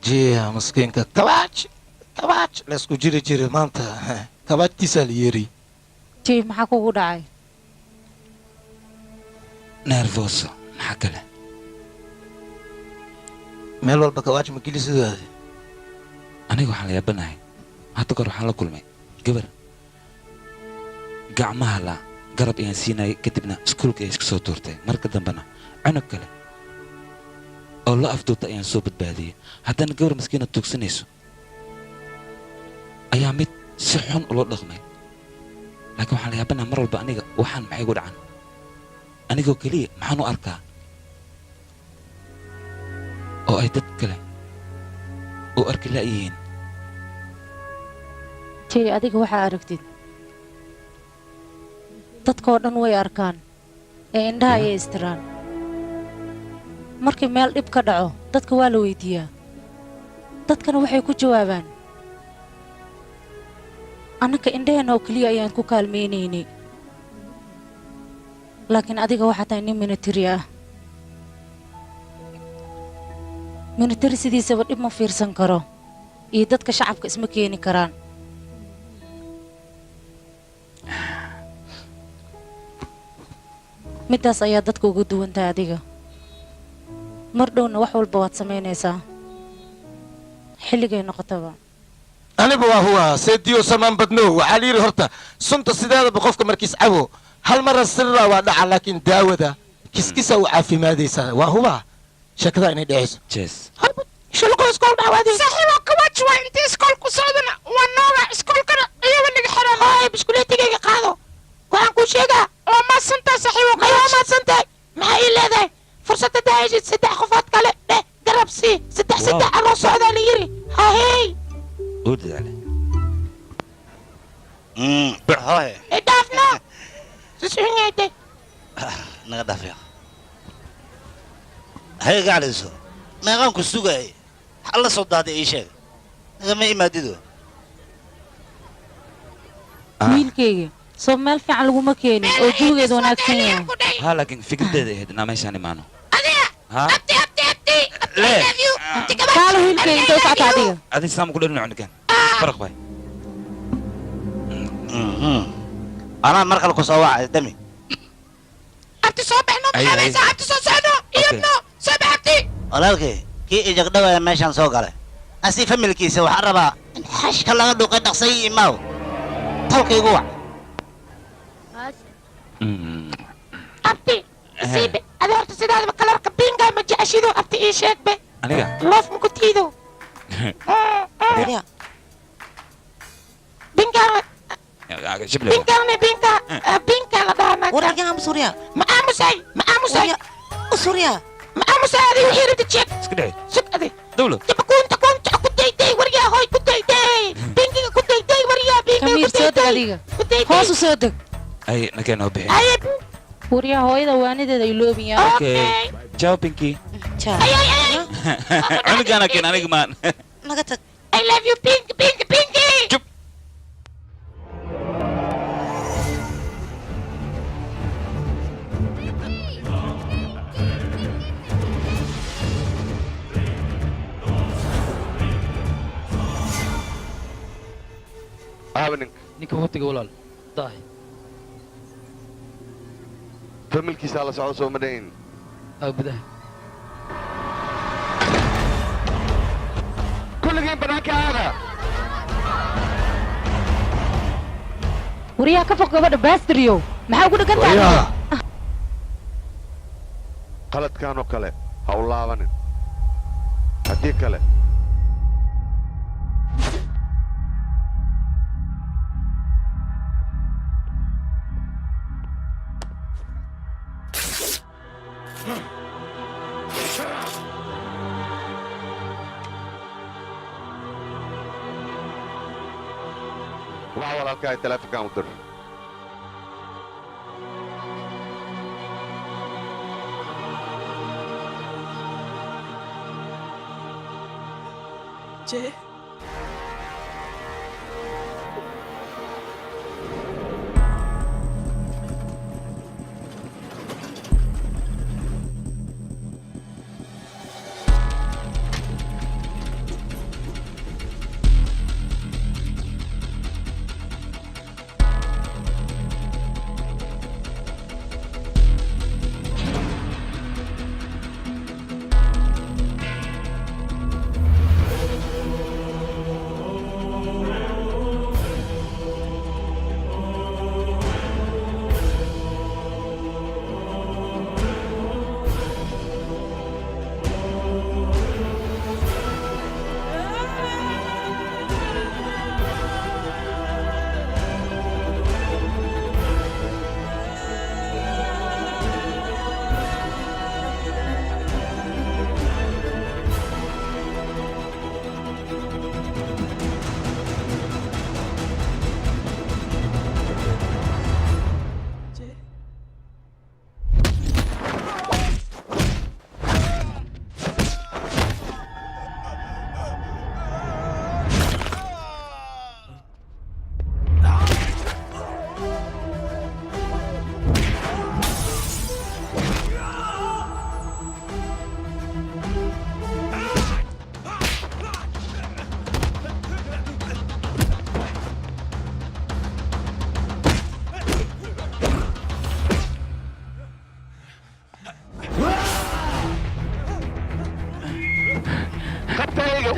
جيه مسكينك كباج لاسكو جيري مانتا كباج تسال يري جيه maxaa kugu dhacay nervoso maxaa kale meel walba kawaaj ma gelisidooda aniga waxaan la yaabanahay hadda kor waxaan la kulmay gabar gacmaha la garab ayaan siinayay kadibna iskuulka ay iska soo tuurtay marka dambena cunug kale oo la afduubta ayaan soo badbaadiyey haddana gabar maskiina tuugsanayso ayaa mid si xun ula dhaqmay laakiin waxaan la yaabanaha mar walba aniga waxaan maxay igu dhacan anigoo keliya maxaan u arkaa oo ay dad kale u arki la'yihiin jey adiga waxaa aragtid dadkoo dhan way arkaan ee indhaha ayay istiraan markii meel dhib ka dhaco dadka waa la weydiiyaa dadkana waxay ku jawaabaan annaka indhaheenna oo keliya ayaan ku kaalmaynaynay laakiin adiga waxaa tahay nin minatari ah minatari sidiisaba dhib ma fiirsan karo iyo dadka shacabka isma keeni karaan middaas ayaa dadka ugu duwan tahay adiga mar dhowna wax walba waad samaynaysaa xilligay noqotaba aniba waa huwa seediyo samaan badno waxaa la yidhi horta sunta sideedaba qofka markiis cabo hal mara sirra waa dhaca laakiin daawada kiskisa u caafimaadaysaa waa huba sheekada inay dhacayso jees shulqo iskool dhawaadey saaxiibo kawaaj waa intii iskoolku socdana waa nooga iskoolkana iyaba naga xiran hooy biskuleetigayga qaado waxaan kuu sheegaa waa maadsantahay saaxiibo waa maadsantahay maxaa ii leedahay fursadda daayashid saddex qofood kale dheh garab sii saddex aloo socdaa la yiri hahey udale hooye idhaafno sisunyayde naga dhaafya hay gaclayso meeqaan ku sugayay halla soo daaday ii sheeg nagama imaadido wiilkayga soo meel fiican laguma keenin oo juugeeda wanaagsan yahay ها لكن فكرتي هيد انا ماشي انا معنا ها قالوا هيك انت وقعت عليها هذه سام كل انه عندك فرق باي انا مركل كسوا دمي soo baxno maxaa saacabti soo socno iyadno soo baxabti walaalkii kii ijagdhawaya meeshaan soo galay asi familkiisa waxaa rabaa in xashka laga dhuuqay dhaqsay imaaw tolkaygu wac abti siibe adi horta sidaadaba kalarka bingaa ma jeceshido abti ii sheegbe aniga loof maku tiido bingaa binka la dhaana wararka amsurya ma aamusay surya ma aamusay adi wixii rabta jeeg iska dheh sug adi dawlo kunta ku dayday waryaa hoy ku dayday binkiga ku dayday waryaa binkiga ku dayday hoos u soo deg ay nakeen noo bixin waryaa hooyada waanideeda ay loobiyaa okay ciao pinky cunugana keen aniga maan naga tag I love you pink Chup. ninka waqtiga walaal dahay familkiisa la socdo soo madhayn gudaha kulligiin banaanka aada waryaa ka fog gabadha baastiryo maxaa ugu dhagan tahay qaladkan oo kale ha u laabanin haddii kale waxa walaalkaa teleefonkaan u dir Jay.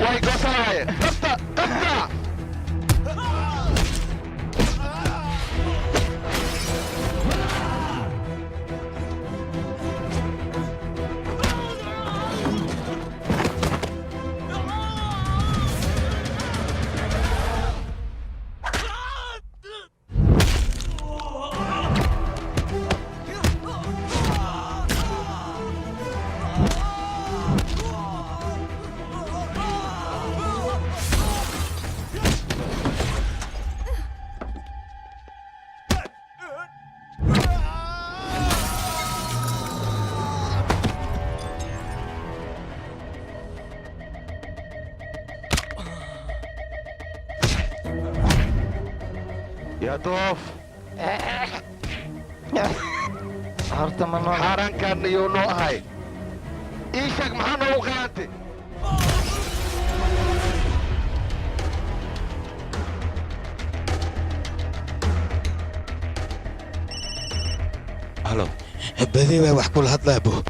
way goosanaayeen qabta qabta يا دوف horta ma noo xaarankan iyo noo ahay ii sheeg maxaa noogu qaatay halo بدي wax kula hadlaa buu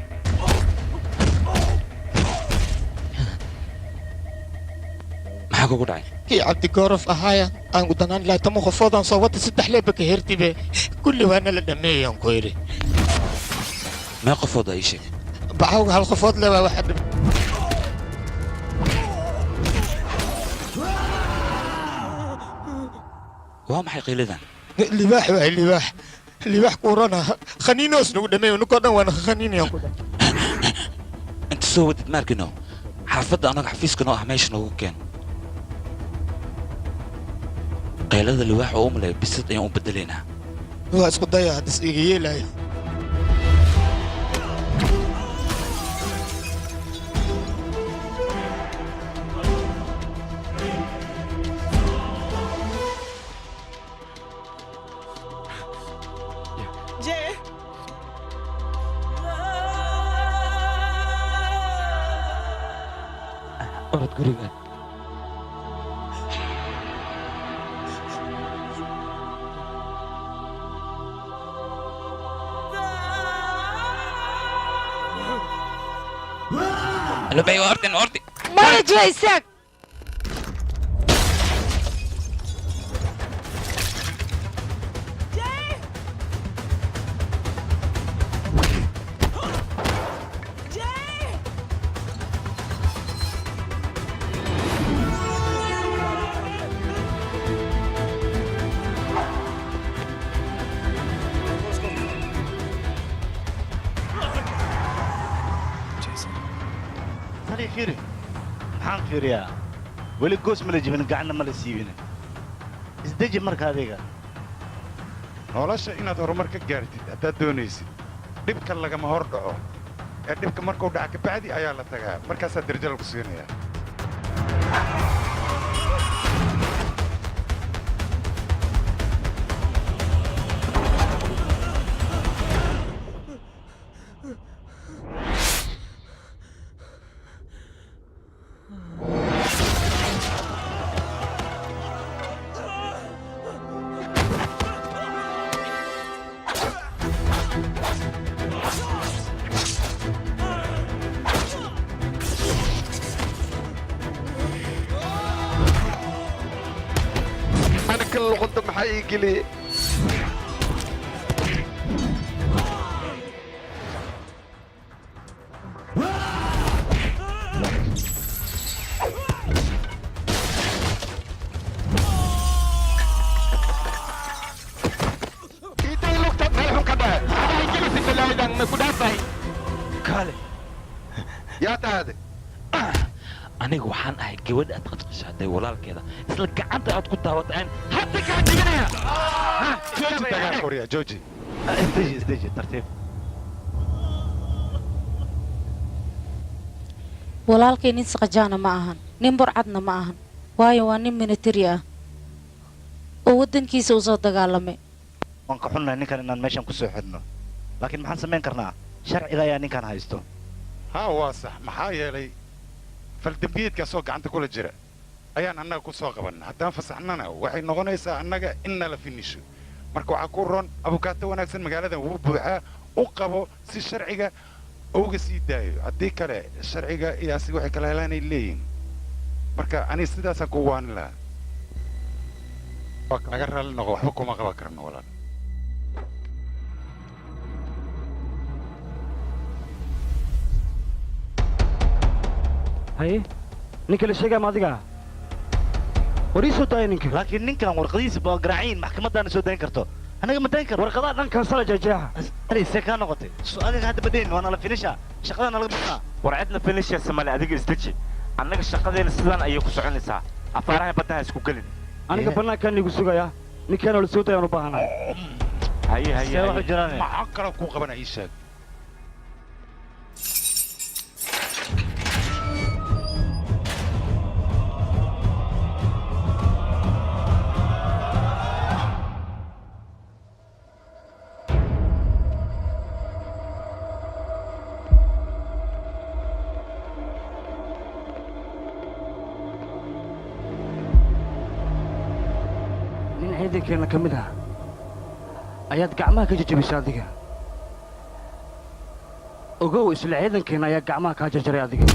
maxaa kugu dhacay kii cabdi goorof ahaaya aan gudanaan ilaa tamo qofoodaan soo wata 3 leeba ka hertibe kulli waana la dhameeyaan ku yiri mee qofood ay sheeg baxawga hal qofood leba waxa dhib waa maxay qiiladan libaax waa libaax kuurana khaniinoos nagu dhameeyo nuko dhan waan khaniinayaan ku inta soo wadid maarkino xaafadda anaga xafiiskano ah meesha noogu keen qaylada libaax oo umlay bisad ayaan u bedelaynaa waa isku daya hadis iga yeelaya orod guriga Halo bay ortin maya jaysak فيري محان فيريا ولي قوس ملا جبن قعنا ملا سيبنا ازدجي مرك هذيك nolosha inaad horumar ka gaartid haddaad doonaysid dhibka lagama hor dhaco ee dhibka markuu dhaca kabacdi ayaa la tagaa markaasaa darajo lagu siinayaa luqunta maxaa ii geliyey yaa tahade aniga waxaan ahay gabadh aad qadqashaaday walaalkeeda isla gacanta aad ku taawataan hadda kaa dhiganaya jooji dagaal koriya jooji isdeji tartiib walaalkay nin saqajaana ma ahan nin burcadna ma ahan waayo waa nin militari ah oo waddankiisa u soo dagaalamay waan ka xunnahay ninkan inaan meeshan ku soo xidhno laakiin maxaan samayn karnaa sharciga ayaa ninkan haysto haa waa sax maxaa yeelay faldambiyeedkaasoo gacanta kula jira ayaan annaga ku soo qabanna haddaan fasaxnana waxay noqonaysaa annaga in nala finisho marka waxaa ku ron abukaato wanaagsan magaaladan wuu buuxaa u qabo si sharciga uga sii daayo haddii kale sharciga iyo asiga waxay kala helaanay leeyihin marka aniga sidaasaan ku waanin lahaa waa naga raalli noqo waxba kuma qaban karno walaal haye ninka la sheegaa ma adiga warii soo daaya ninka laakiin ninkan warqadiisa baa garaaciin maxkamadaana soo dayn karto anaga ma dayn karo warqadaha dhankan sala jeexjeexa arise kaa noqotay su-aaliga hadda badayn waa nala finisha shaqada nalaga bixnaa war cidna finisheesa male adiga isdeji annaga shaqadeena sidaan ayay ku soconaysaa afaaraha baddaha isku gelin aniga bannaankaan igu sugayaa ninkaanoo la soo dayaan u baahanahay haye maxaa kaloo kuu qabana ii sheeg ciidankeena ka mid ah ayaad gacmaha ka jajabisay adiga ogow isla ciidankeena ayaa gacmaha kaa jarjaray adiga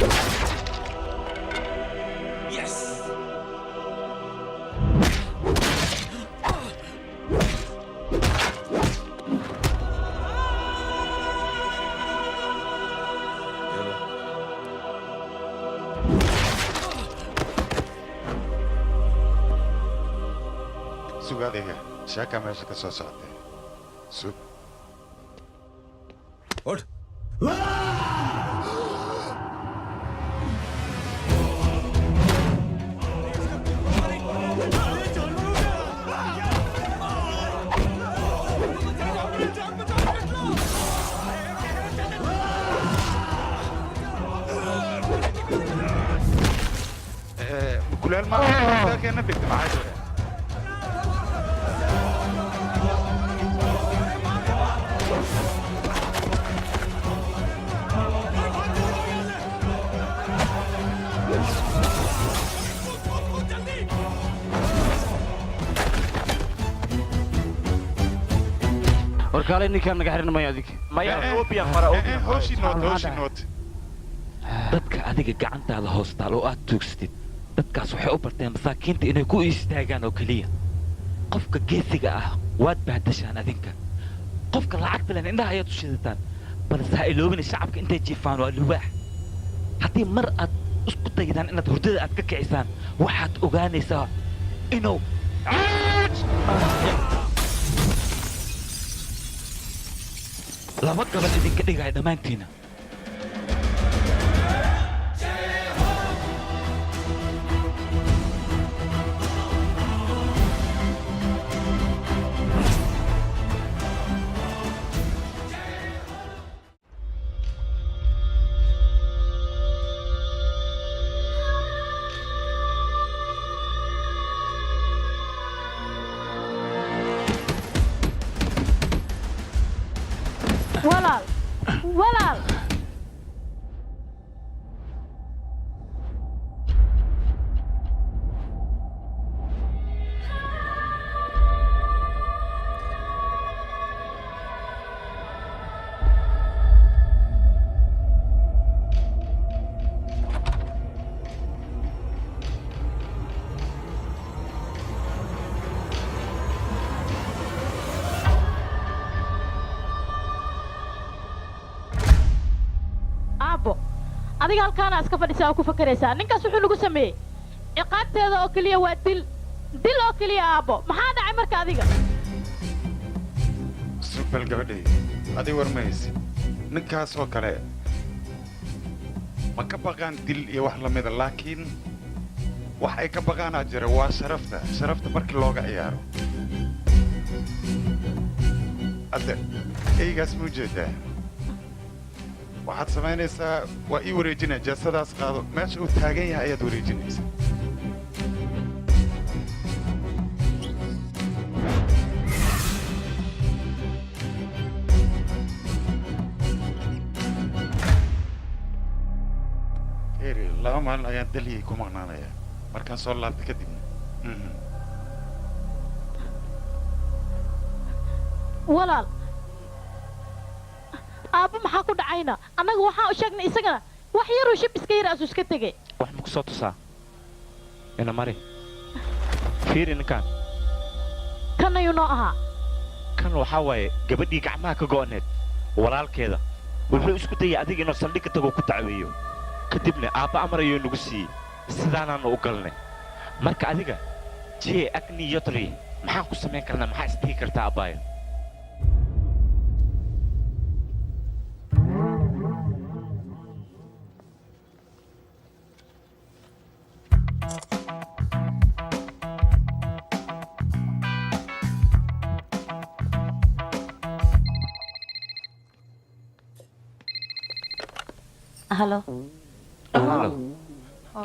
sug adiga sheeka meesha ka soo socotay sug كلها المرة كأنه بيكتب عادي warkaale ninkaan naga xiran maya adig hooshii nood dadka adiga gacantaada hoostaal oo aad tuugsatid dadkaas waxay u barteen masaakiinta inay ku istaagaan oo keliya qofka geesiga ah waad bahdashaan adinka qofka lacagta len indhaha ayaad u shidataan balse ha iloobina shacabka intay jiifaan waa lubaax haddii mar aad isku daydaan inaad hurdada aad ka kicisaan waxaad ogaanaysaa inuu laba gabal idinka dhigaya dhammaantiina walaal adiga halkaana iska fadhisaa oo ku fakaraysaa ninkaas wuxuu nagu sameeyey ciqaabteeda oo keliya waa dil oo keliya aabbo maxaa dhacay marka adiga sugbal gabadhay adig warmaysi ninkaas oo kale ma ka baqaan dil iyo wax lamida laakiin wax ay ka baqaanaa jira waa sharafta markii looga ciyaaro hadda eygaas ma ujeedaa waxaad samaynaysaa waa ii wareejinaya jeesadaas qaado meesha uu taagan yahay ayaad wareejinaysaa eri laba maalin ayaan dalyay ku maqnaanayaa markaan soo laabta kadibna walaal aabba maxaa ku dhacayna annaga waxaan u sheegnay isagana wax yaruu shib iska yar asu iska tegey wax ma ku soo tusaa ina mari fiiri ninkaan kan ayuu noo ahaa kan waxaa waaye gabadhii gacmaha ka go'oneed walaalkeeda wuxuu isku dayay adiga inuu saldhig ka tago ku dacweeyo kadibna aabba amar ayuu nagu siiyey sidaanaanu u galnay marka adiga jee agni yotri maxaan ku samayn karnaa maxaa isdhihi kartaa abbaaya halo halo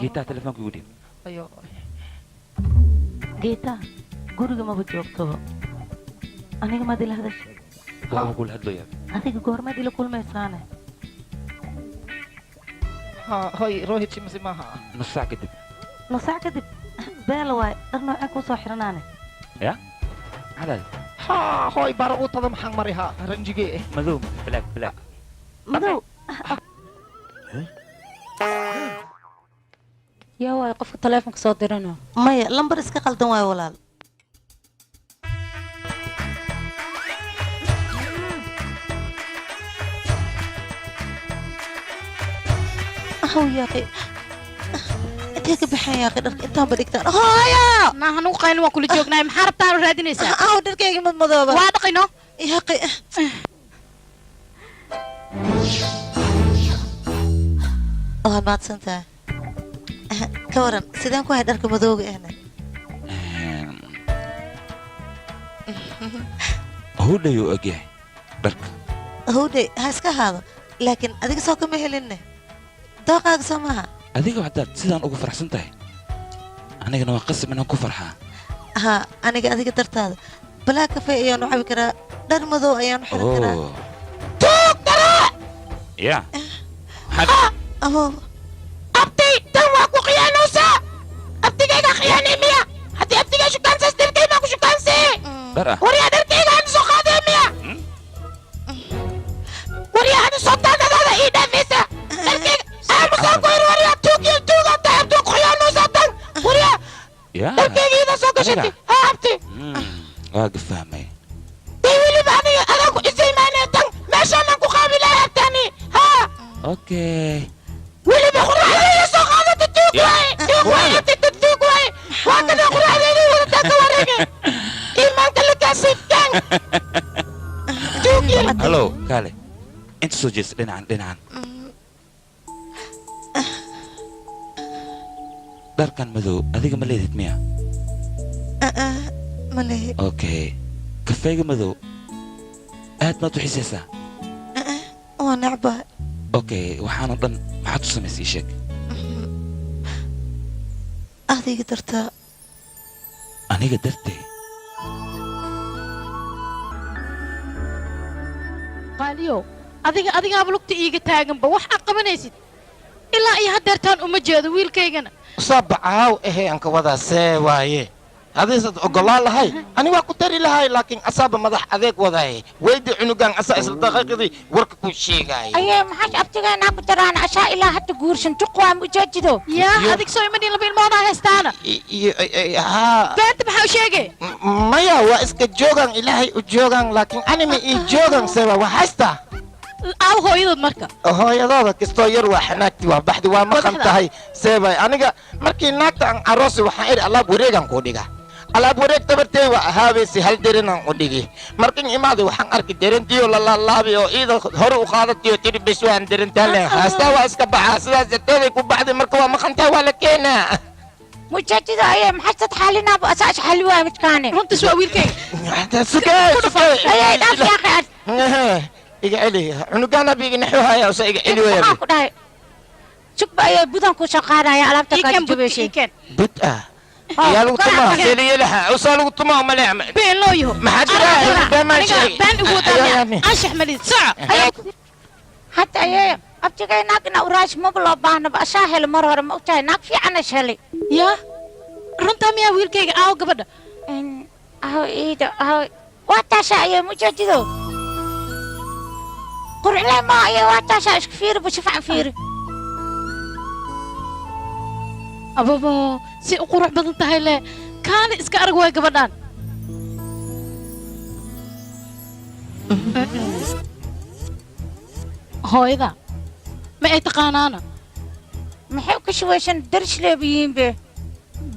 geetaa telefoonka igu dhiib geeta guriga maba joogtoba aniga maad ila hadashay waa kula hadlaya adiga goormaad ila kulmaysaane hoy rohit simsi maaha nus saac kadib nus saac kadib beela waay dhar noocee kuu soo xiranaane ya maxaad hoy bara uu tada maxaan marihaa ranjigee madow black madow yaa waay qofka taleefonka soo dirana maya lambar iska qaldan waayo walaal aw yaaqi intee ka baxeen yaaqi dharka intaan badhigtaan hooyo maahan u qaylin waan kula joognaay maxaa rabtaan u raadinaysaa aw dharkayga madmadooba waa dhaqino yaaqi waad mahadsantahay ka waran sideen ku hay dharka madooga ahna hudhayuu ogyahay dharka howdhay ha iska haado laakiin adiga soo kama helinne dooqaaga soo maaha adiga haddaad sidaan ugu faraxsan tahay anigana waa qasab inaan ku farxaa ها أنا قاعد أقدر هذا بلا كفاية أيام نحب كرا دار مذو أيام نحب كرا توك كرا يا أهو أبتي تواك وقيانوسا أبتي كيكا خياني ميا حتى أبتي كيشو كان سستر كيما كشو كان سي وريا در كيكا هنسو خاضي ميا وريا هنسو تاتا تاتا إيدا ميسا در كيكا أمسا كوير وريا توكي توكا تهبتو قيانوسا تن وريا يا در كيكا إيدا سوكا شتي ها أبتي واقف فاهمي تيولي بعدي أنا كو إزاي ماني تن ماشا منكو قابلة تاني ها اوكي ولي بخور علي سوق هذا تتوق واي توق واي تتوق واي وهكذا خور علي ولا تتوريني إيمان كلك سيدان توقي هلو كالي انت سوجيس دينان داركان مدو اديك ما ليدت ميا ملي اوكي كفاية مدو aad maad u xiisaysaa waa necbahay okay waxaan oo dhan maxaad u samaysay ii sheeg adiga dartaa aniga dartee qaaliyo adigaaba lugta iiga taaganba wax aad qabanaysid ilaa iyo haddeertaan uma jeedo wiilkaygana sabacaaw ehe aan ka wadaa see waaye hadiisad ogolaan lahay ani waa ku dari lahay laakiin asaaba madax adeeg wadaaye weydi cunugaan asaa isla daqiiqadii warka kuu sheegaaya أيه ما حاج أبتغى أنا قدر أنا عشاء إلى حتى قورشن تقوى مجدده يا هذيك سوي مني لبين موضوع هستانا ها بنت بحاو شيء maya waa iska joogaan ilaahay u joogaan laakiin anima ii joogaan seeba waa haysta aw hooyadood marka hooyadooda kastoo yar waa xanaagti waa baxdi waa maqan tahay seebay aniga markii naagta aan aroosi waxaan idhi alaab wareegaan kuu dhiga alaab wareeg tabartey waa ahaabaysi hal derinaan u dhigi markin imaada waxaan arki derintiyo lalaalaabi oo iida hore u qaadatiyo tiri bes waan derintaan leh haastaa waa iska baxaa sidaas darteeday ku baxday marka waa maqan tahay waa la keenaa مجدده أيه ما حد حالنا بأساس حلوة متكانة رنت سوى ويلكي أيه دافع يا أخي iga celi cunugaana biigi naxuhaya usa iga celi weya شوف بقى بدن كو شقانا يا على بتاع جبشي bud ah yaa lagu tumaa seliyelaha usaa lagu tumaa uma leecma been loo yaho maxaa jira been ugu wadaya anshax malid saca حتى أيه أبتغى ناقنا وراش مبلغ بانه بأشاهل مرة ما أتاي ناق في أنا شلي يا runtaa miyaa wiilkayga aaw gabadha aho iido aho waa taasha ayo mujajido qurcile ma ayo waa taasha isku fiiri bu sifacan fiiri ababo si u qurux badan tahay le kaani iska arag waay gabadhaan hooyada ma ay taqaanaana maxay u ka shuwaysan darish leebiyiin be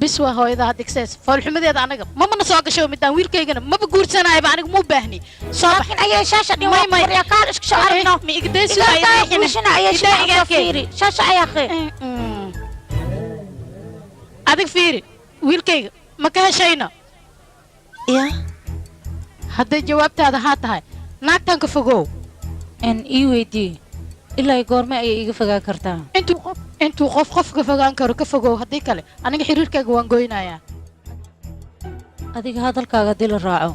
bis waa hooyada had igsees foolxumadeeda anaga mamana soo gasho midaan wiilkaygana maba guursanayaba aniga muu baahni soo laakiin ayay shaasha dhin waa qorya kaal isku soo aragno ma igdaysi waa guushina ayay shaasha fiiri shaasha ayaa qey adig fiiri wiilkayga ma ka heshayna ya hadday jawaabtaada haa tahay naagtan ka fogow ii weydii ilaa goorme ayay iga fogaan kartaa intuu qof ka fogaan karo ka fogow haddii kale aniga xiriirkayga waan goynayaa adiga hadalkaaga dila raaco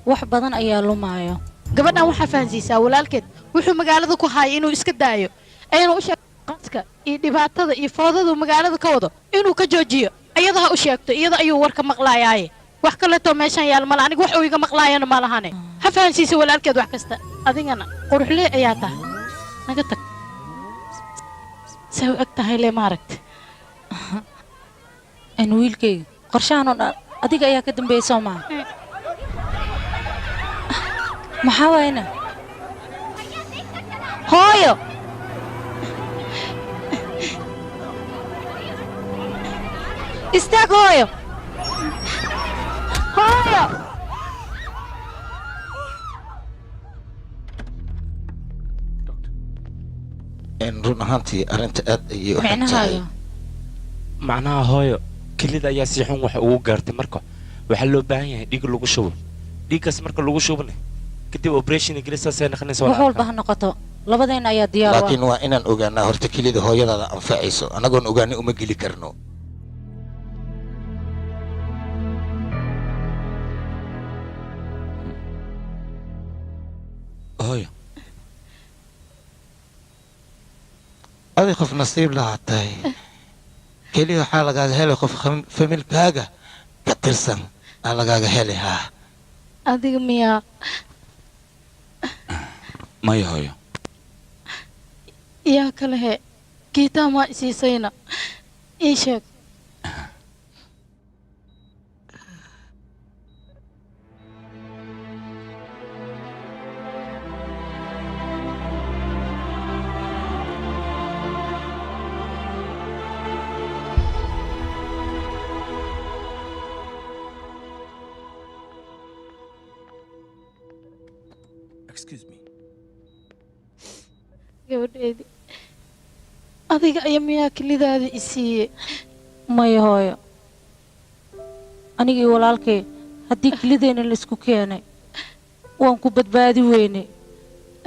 wax badan ayaa lumaayo gabadhan waxaa fahansiisaa walaalkeed wuxuu magaalada ku haaya inuu iska daayo aynu u sheeg qaska iyo dhibaatada iyo foodadu magaalada ka wado inuu ka joojiyo iyada ha u sheegto iyada ayuu warka maqlaayaaye wax kaleetoo meeshaan yaal male aniga wax uu iga maqlaayana ma lahane ha fahansiisa walaalkeed wax kasta adigana quruxlee ayaa tahay naga tag say u eg tahay lee maaragta aan wiilkayga qorshahan oo dhan adiga ayaa ka dambeeyay soo maaha maxaa waayna hooyo istaag hooyo hooyo run ahaantii arrinta aad ayay u xun tahay macnaha hooyo kelida ayaa si xun wax ugu gaartay marka waxaa loo baahan yahay dhiig lagu shubo dhiiggaas marka lagu shubana kadib operation ingiriisaasay noqonaysa wax walba ha noqoto labadeena ayaa diyaar laakiin waa inaan ogaanaa horta kelida hooyadaada anfacayso anagoon ogaani uma geli karno hooyo adi qof nasiib lahaa tahay keliya waxaa lagaaga helay qof familkaaga ka tirsan aa lagaaga heli haa adiga miyaa maya hooyo yaa kale he giitaa maa isiisayna ii sheeg gabadheedii adiga ayaa miyaa kelidaada i siiyey maya hooyo anigii walaalkay haddii kelideenna laisku keenay waan ku badbaadi weynay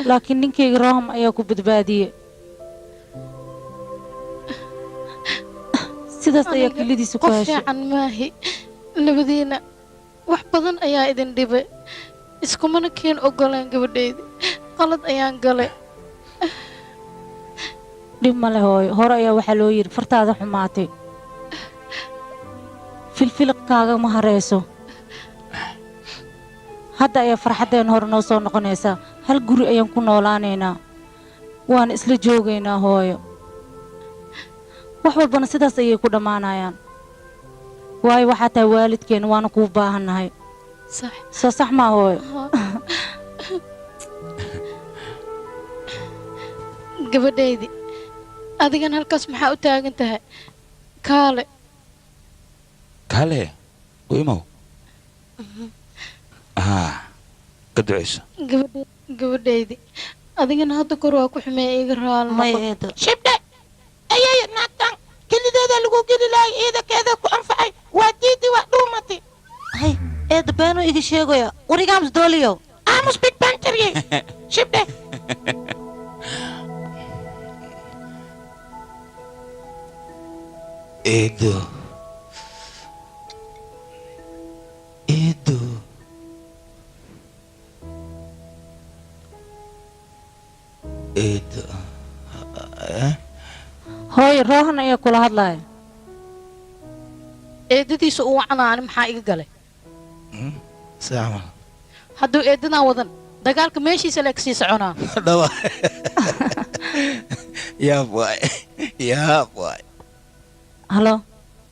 laakiin ninkayga roham ayaa ku badbaadiyey sidaas ayaa kelidiisa ku qof heshay fiican maahi labadiina wax badan ayaa idin dhibay iskumana keen ogolaan gabadheedii qalad ayaan galay dhib male hooyo hore ayaa waxaa loo yidhi fartaada xumaatay filfiliqkaaga ma harayso hadda ayaa farxaddeen hore noo soo noqonaysaa hal guri ayaan ku noolaanaynaa waana isla joogaynaa hooyo wax walbana sidaas ayay ku dhammaanayaan waayo waxaa tahay waalidkeenna waana kuu baahannahay soo sax maa hooyo gabadhaydii adigan halkaas maxaa u taagan tahay kaale kaale u imow ka ducayso gabadhaydii adigana hadda kor waa ku xumeeya iga raalnoqo shibdhe ayay naagtan kelideeda lagu geli lahay ciidankeeda ku anfacay waa diidii wax dhuumatay hay eeda beenu iga sheegaya warigaams dooliyo aamus big bantarye shibdhe Edo. Edo. Edo. hooyo roohan ayaa kula hadlaya eedadiisa uu wacanaani maxaa iga galay Saama. hadduu eedadan wadan dagaalka meeshiisa leeg sii soconaa Dhawa. Yaa boy. Yaa boy. halo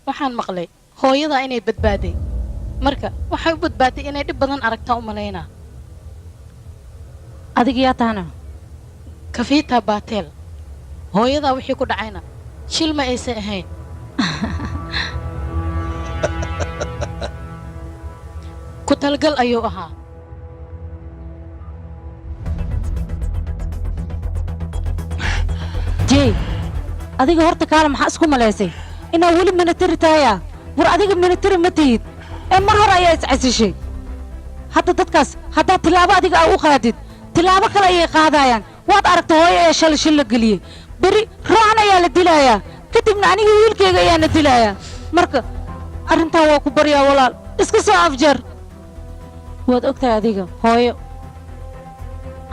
waxaan maqlay hooyadaa inay badbaaday marka waxay u badbaaday inay dhib badan aragtaa u malaynaa adiga yaa tahana kafiitaa baateel hooyadaa wixii ku dhacayna shil ma aysan ahayn ku talgal ayuu ahaa jey adiga horta kaale maxaa isku malaysay inaa weli minatari tahayaa war adiga minatari ma tihid ee mar hore ayaa iscasishay hadda dadkaas haddaad tilaabo adiga aa u qaadid tilaabo kale ayay qaadayaan waad aragta hooyo ee shalay shil la geliyey beri roocan ayaa la dilayaa kadibna aniga wiilkayga ayaana dilayaa marka arrintan waa ku baryaa walaal iska soo afjar waad ogtahay adiga hooyo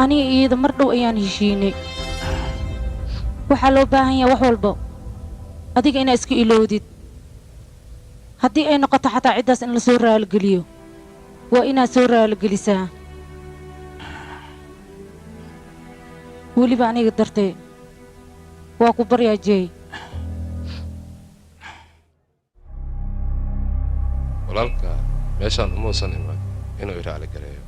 aniga iyada mar dhow ayaan heshiinay waxaa loo baahan yahay wax walba adiga inaa iska iloodid haddii ay noqoto xataa ciddaas in la soo raaligeliyo waa inaad soo raaligelisaa weliba aniga dartee waa ku baryaa jeey walaalka meeshaan umuusan iman inuu iraali gareeyo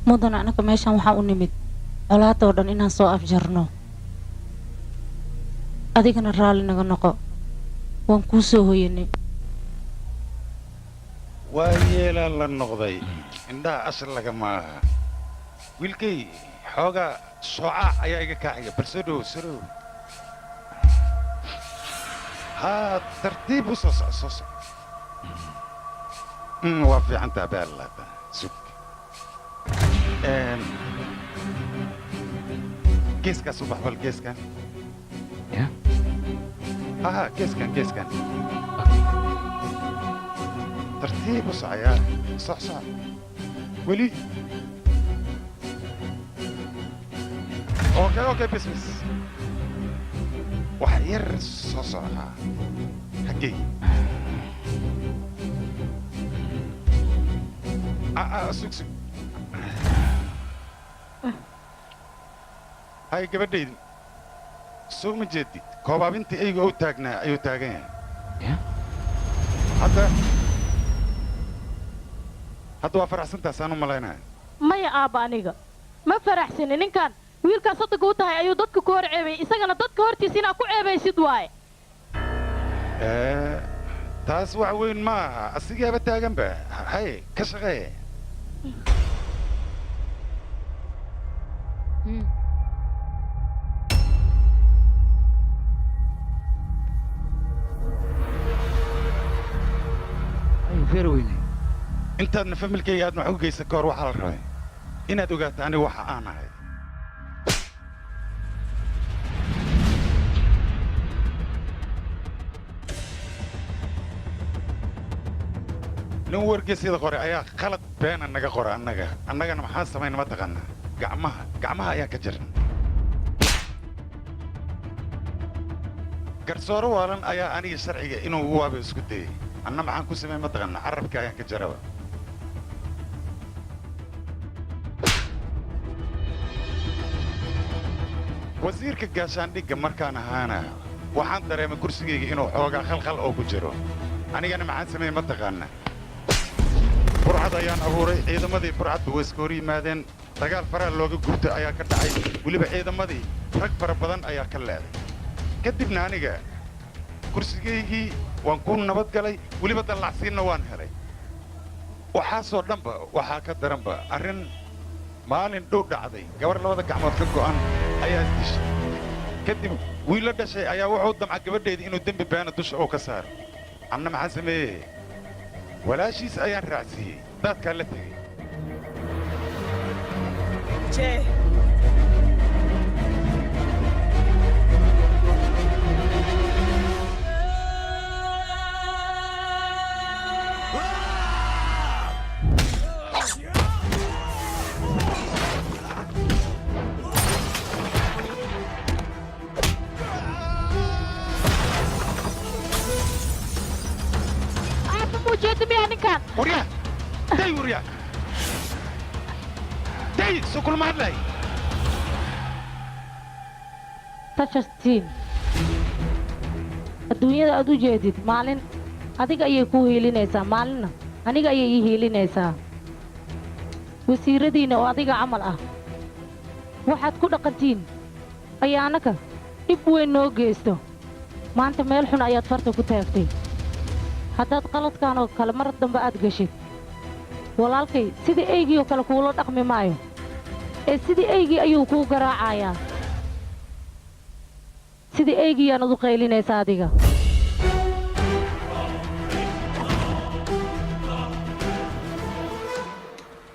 mudan anaka meeshaan waxaa u nimid colaadoo dhan inaan soo afjarno adigana raalli naga noqo waan kuu soo hoyanay waa yeelaan la noqday indhaha asal laga maaha wiilkay xoogaa soocaac ayaa iga kaacaya bal soo dhow soo dhow haa tartiib u soo soc soo soc waa fiicantaa baallada sug geeskaas u baxbal geeskan ها geeskan tartiib u socoyaa soc soc weli okay bis wax yar soo socohaa haggey sug hay gabadhaydi soo ma jeedid koobaabintii eyga u taagnaa ayuu taagan yahay hadda waa faraxsantaasaan u malaynaya maya aabba aniga ma faraxsani ninkan wiilkaas saddex u tahay ayuu dadka ku hor ceebay isagana dadka hortiisa inaad ku ceebaysid waaye taas wax weyn ma aha asigaaba taaganba hay ka shaqee intaadna familkayga aad wax u geysan ka hor waxaa la rabay inaad ogaato aniga waxa aan ahay nin wargeysyada qore ayaa qalad beena naga qora annagana maxaan samayna ma taqaanaa gacmaha ayaan ka jirna garsooro waalan ayaa aniga sharciga inuu u waaba isku dayay anna maxaan ku samay ma taqaanaa carabka ayaan ka jaraba wasiirka gaashaandhigga markaan ahaana waxaan dareemay kursigayga inuu xoogaa khalkhal oo ku jiro anigana maxaan sameeyey ma taqaanaa burcad ayaan abuuray ciidamadii burcadba way iska hor yimaadeen dagaal faraha looga gubtay ayaa ka dhacay weliba ciidamadii rag fara badan ayaa ka leeday kadibna aniga kursigaygii waan ku nabad galay weliba dallacsiinna waan helay waxaasoo dhanba waxaa ka daranba arrin maalin dhow dhacday gabar labada gacmood ka go'an ayaa isdishay kadib wiillo dhashay ayaa wuxuu damca gabadheedii inuu dembi beena dusha uu ka saaro anna maxaan sameeyey walaashiis ayaan raacsiiyey daadkaa la tegey وريا داي وريا داي سوكل ما هدلاي tashastiin adduunyada aad u jeedid maalin adiga ayay ku hiilinaysaa maalinna aniga ayay ii hiilinaysaa wasiiradiinna oo adiga camal ah waxaad ku dhaqantiin ayaa annaka dhib weyn noo geysto maanta meel xun ayaad farta ku taagtay haddaad qaladkan oo kale mar dambe aad geshid walaalkay sidii eygii oo kale kuula dhaqmi maayo ee sidii eygii ayuu kuu garaacayaa sidii eygii yaanad u qaylinaysa adiga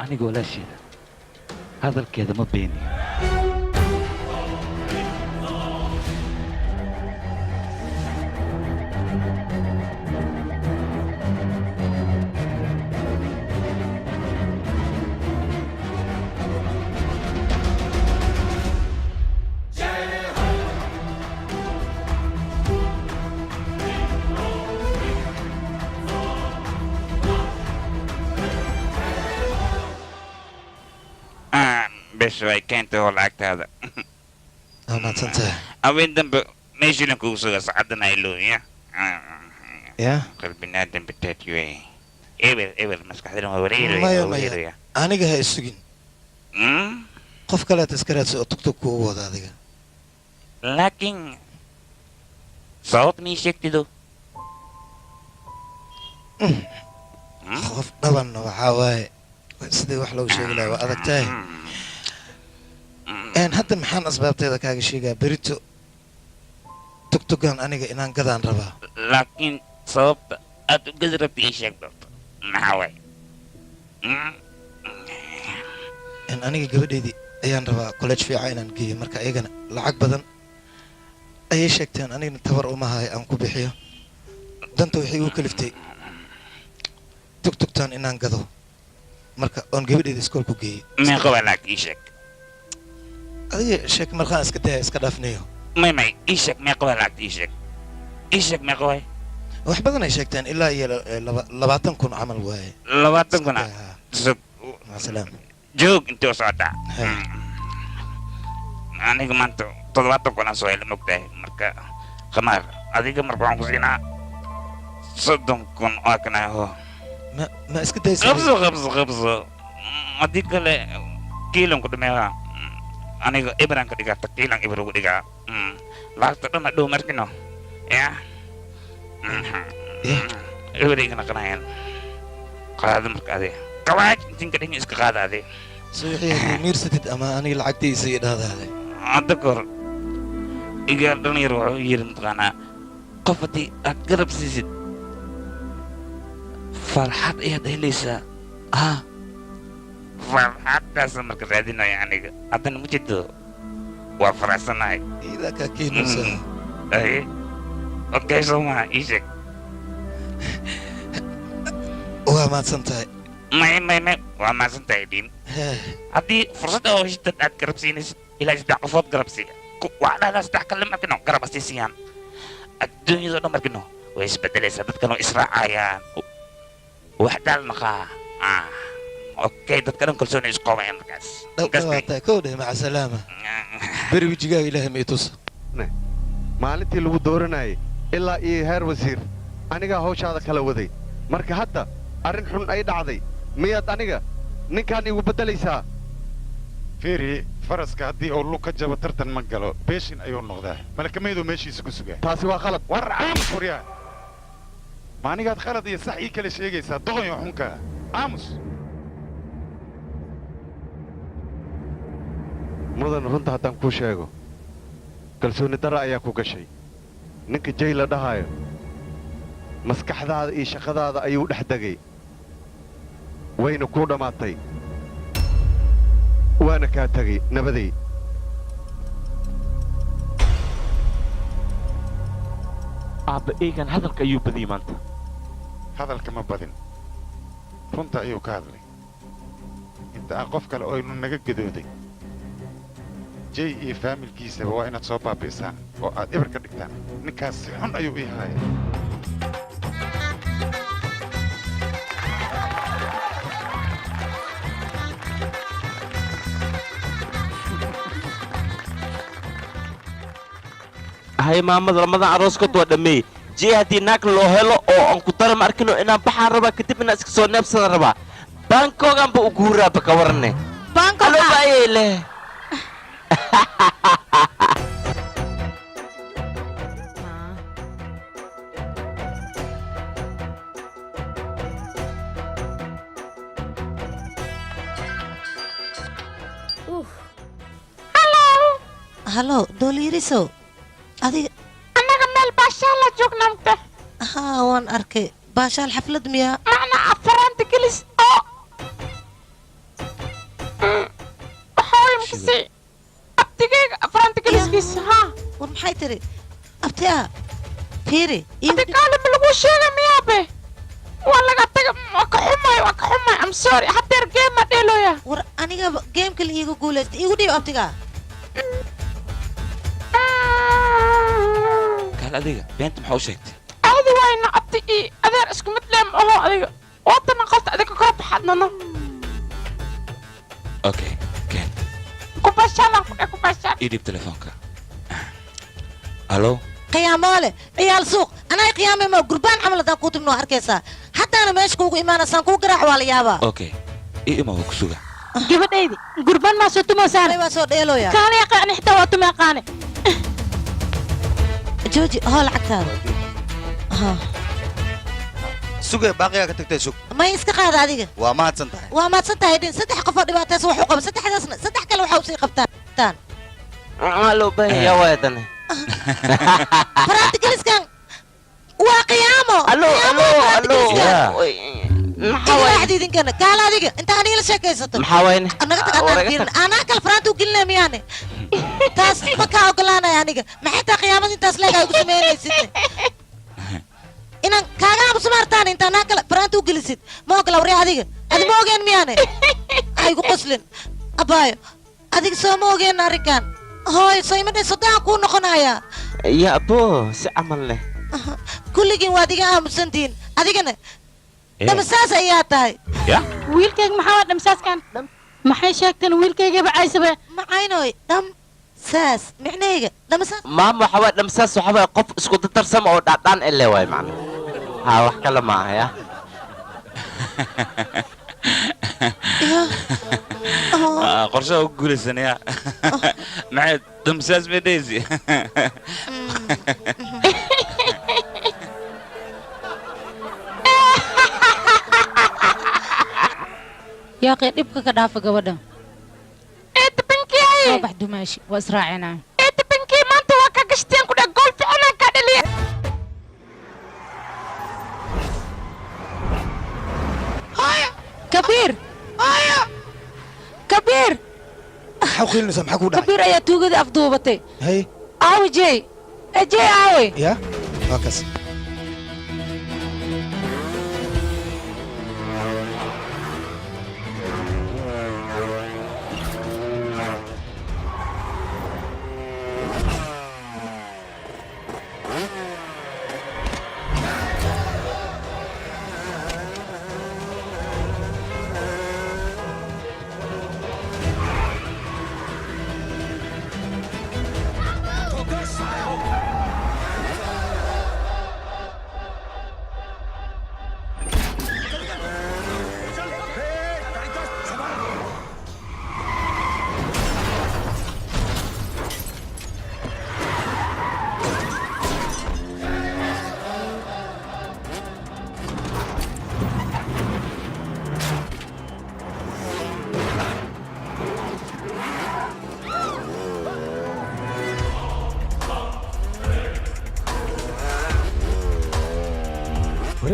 aniga walaasheeda hadalkeeda ma beeniyo dhasho ay keentay oo lacagtaada waa mahadsantahay haween dambe meeshiilan kugu suga sacadan aylo ya ya qalbinaadan bataatiyo eber maskaxdana waa maya wareeraya aniga ha isugin qof kalead iska raadsa oo tugtug kuugu wada adiga laakiin sabab mii sheegtido qof dhabanna waxaa waaye sidii wax loogu sheegi lahaa waa adag tahay hadda maxaan asbaabteeda kaaga sheegaa berito tugtugan aniga inaan gadaan rabaa laakiin sababta aad u gadi rabta ii sheeg doonto maxaa waay aniga gabadheydii ayaan rabaa college fiica inaan geeyo marka iyagana lacag badan ayay sheegteen anigana tabar uma hayo aan ku bixiyo danta waxay igu kaliftay tugtugtaan inaan gado marka oon gabadheeda iskoolku geeyey meeqa waa lacag ii sheeg adiga sheeg markaan iska daya iska dhaafnayo may ii sheeg meeqa waa lacagta ii sheeg meeqa waay wax badan ay sheegteen ilaa iyo 20,000 camal waaye 20,000 masalaam joog intii u socotaa aniga maanta 70,000 soo hela mogtahay marka khamaar adiga marka waxaan ku siinaa 30,000 oo kanaho ma iska daysa qabso haddii kale kiilan ku dhameeyaa aniga ibran ka dhigata kiilan ibra ugu dhigaa lacagta dhan hadhow markino ya ibrigana qanayan qaado marka ade kawaaj intinka dhin iska qaada ade suuxii miirsatid ama aniga lacagtiisa iyo dhaadaade hadda kor iga dhalinyar wuxuu yiri mataqaanaa qof haddii aad garab siisid farxad ayaad helaysaa farxaddaasa marka raadinaya aniga haddana ma jirto waa faraxsanahay idaa kaa keenaysaa aye okay soo maha ii sheeg waa mahadsan tahay may waa mahadsan tahay dhiin haddii fursad oo heshid dad aad garab siinaysid ilaa 3 qofood garab siiya waa dhahdaa 3 kale markino garab asiisiyaan adduunyadoo dhan markino way isbedelaysaa dadkan oo israacayaan wax daalnaqaa اوكي dadka dhan kalsooni isku qabaan markaas dhawaataa kowdhe maca salaama beri wejigaaga ilaahay ma i tusa maalintii lagu dooranayay ilaa iyo heer wasiir anigaa hawshaada kala waday marka hadda arrin xun ay dhacday miyaad aniga ninkaan igu beddelaysaa fiiri faraska haddii uu lug ka jabo tartan ma galo beeshin ayuu noqdaa malakameyduu meeshiisa ku sugaa taasi waa qalad war aamus waryaa ma anigaad khalad iyo sax ii kala sheegaysaa doqon iyo xunka aamus mudan runta haddaan kuu sheego kalsooni darra ayaa ku gashay ninka jay la dhahaayo maskaxdaada iyo shaqadaada ayuu dhex degay wayna kuu dhammaatay waana kaa tegay nabaday aabba eegan hadalka ayuu badiyey maanta hadalka ma badin runta ayuu ka hadlay inta ah qof kale oo inu naga gadooday jay iyo faamilkiisaba waa inaad soo baabi'isaan oo aad eber ka dhigtaan ninkaas si xun ayuu ii haaya hay maamada lamadan arooskood waa dhammeeyey jay haddii naag loo helo oo aan ku dara ma arkino inaan baxaan rabaa kadib inaan iska soo neebsadan rabaa baankoogaanba u guuraaba ka waranne baayay leh halo dooliirisow adiga annaga meel baashaal la joognaa mugta haa waan arkay baashaal xaflad miyaa macnaa afaraanta gelis oo waxaa imkasi abtigeyga afaraanta geliskiisa haa war maxay tiri abtiaa fiiri adikaale ma lagu sheega miyaabe waa laga taga waa ka xumay am sorry hadeer geema dheelooya war aniga geemka la iiga guulaysta iigu dhiib abtigaa kaal adiga beenta maxaa u sheegtay aadi wayna abti ii adeer isku mid leem oho adiga waatana qofta adiga kala baxaadnano okay ken baashaalaan ku baashaan ii dhiib telefoonka halo قيامole عيال سوق انا قيامي ما قربان عمل ذا كنت منو اركيسا حتى انا ماشي كوغو ايمانا سان كو قراع ولا يابا اوكي اي ما هو كسوغا gabadhaydi gurbaan maa soo tumo saar waa soo dheelooya kaana yaqaan xitaa waa tuma yaqaane jooji hoo lacagtaada ha sugay baaqiga ka tagtay sug ma iska qaada adiga waa mahadsan tahay waa mahadsan tahay din saddex qof oo dhibaataysa wax u qaba saddexdaasna saddex kale waxa u sii qabtaan loo baahanyaa waadan faraanti geliskan waa qiyaamo allo maxaa waay idinkana kaala adiga inta aniga la sheekaysato maxaa wayne anaga tagana anaa kal faraanti u gelinaa miyaane taas ma kaa ogolaanaya aniga maxay taa qiyaamada intaas leegaa ugu samaynaysid inaan kaaga aamuso maartaan inta anaa kale faraanti u gelisid ma ogola waree adiga adi ma ogeen miyaane aygu qoslin abaayo adiga soo ma ogeen arrinkan hooy soo imadhay soddaan kuu noqonayaa ya abo si camal leh kulligiin waad iga aamusantihiin adigana dhamasaas ayaa tahay wiilkayga maxaa waa dhamsaaskan maxay sheegteen wiilkaygaba caysabe macaynoy dhamsaas micnayga dhamasaas maama waxa waa dhamsaas waxa waa qof isku dardarsama oo dhaadhaan ele waay macna ha wax kale ma aha ya qorshaha u guulaysanaya maxay damsaas medhaysi yaaqee dhibka ka dhaafa gabadha soo bax dumaashi waa israacinaa binkii maanta waa ka gashteen ku dheh gool ficinaan ka dhaliya kabiir kabiir maxaa u qiilinaysaa maxaa kuu dhacay kabiir ayaa tuugadii afduubatay hay aawe jey jey aawe ya waa kas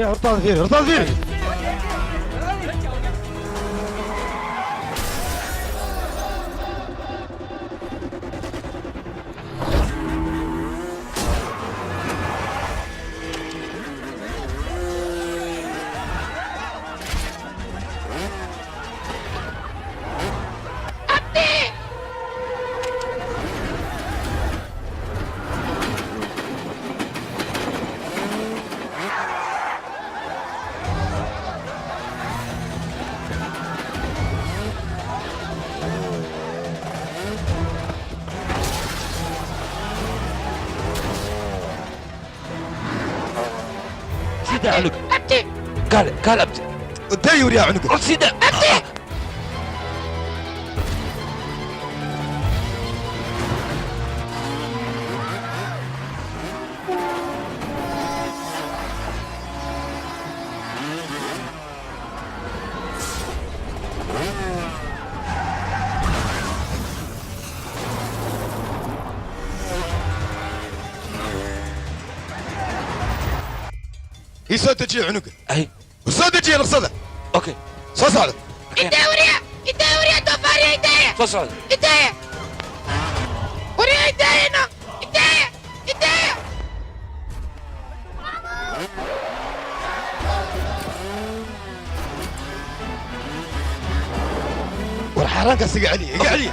hortaada fiiri hortaada fiiri سيدة عنق قال أبتي دايور يا عنق سيدة أبتي يسوي تجي عنق أي وسوي تجي رصده أوكي صوص هذا إداوريا دوفاريا إدايا فصل إدايا وريا إدايا هنا إدايا والحرانك سيق علي علي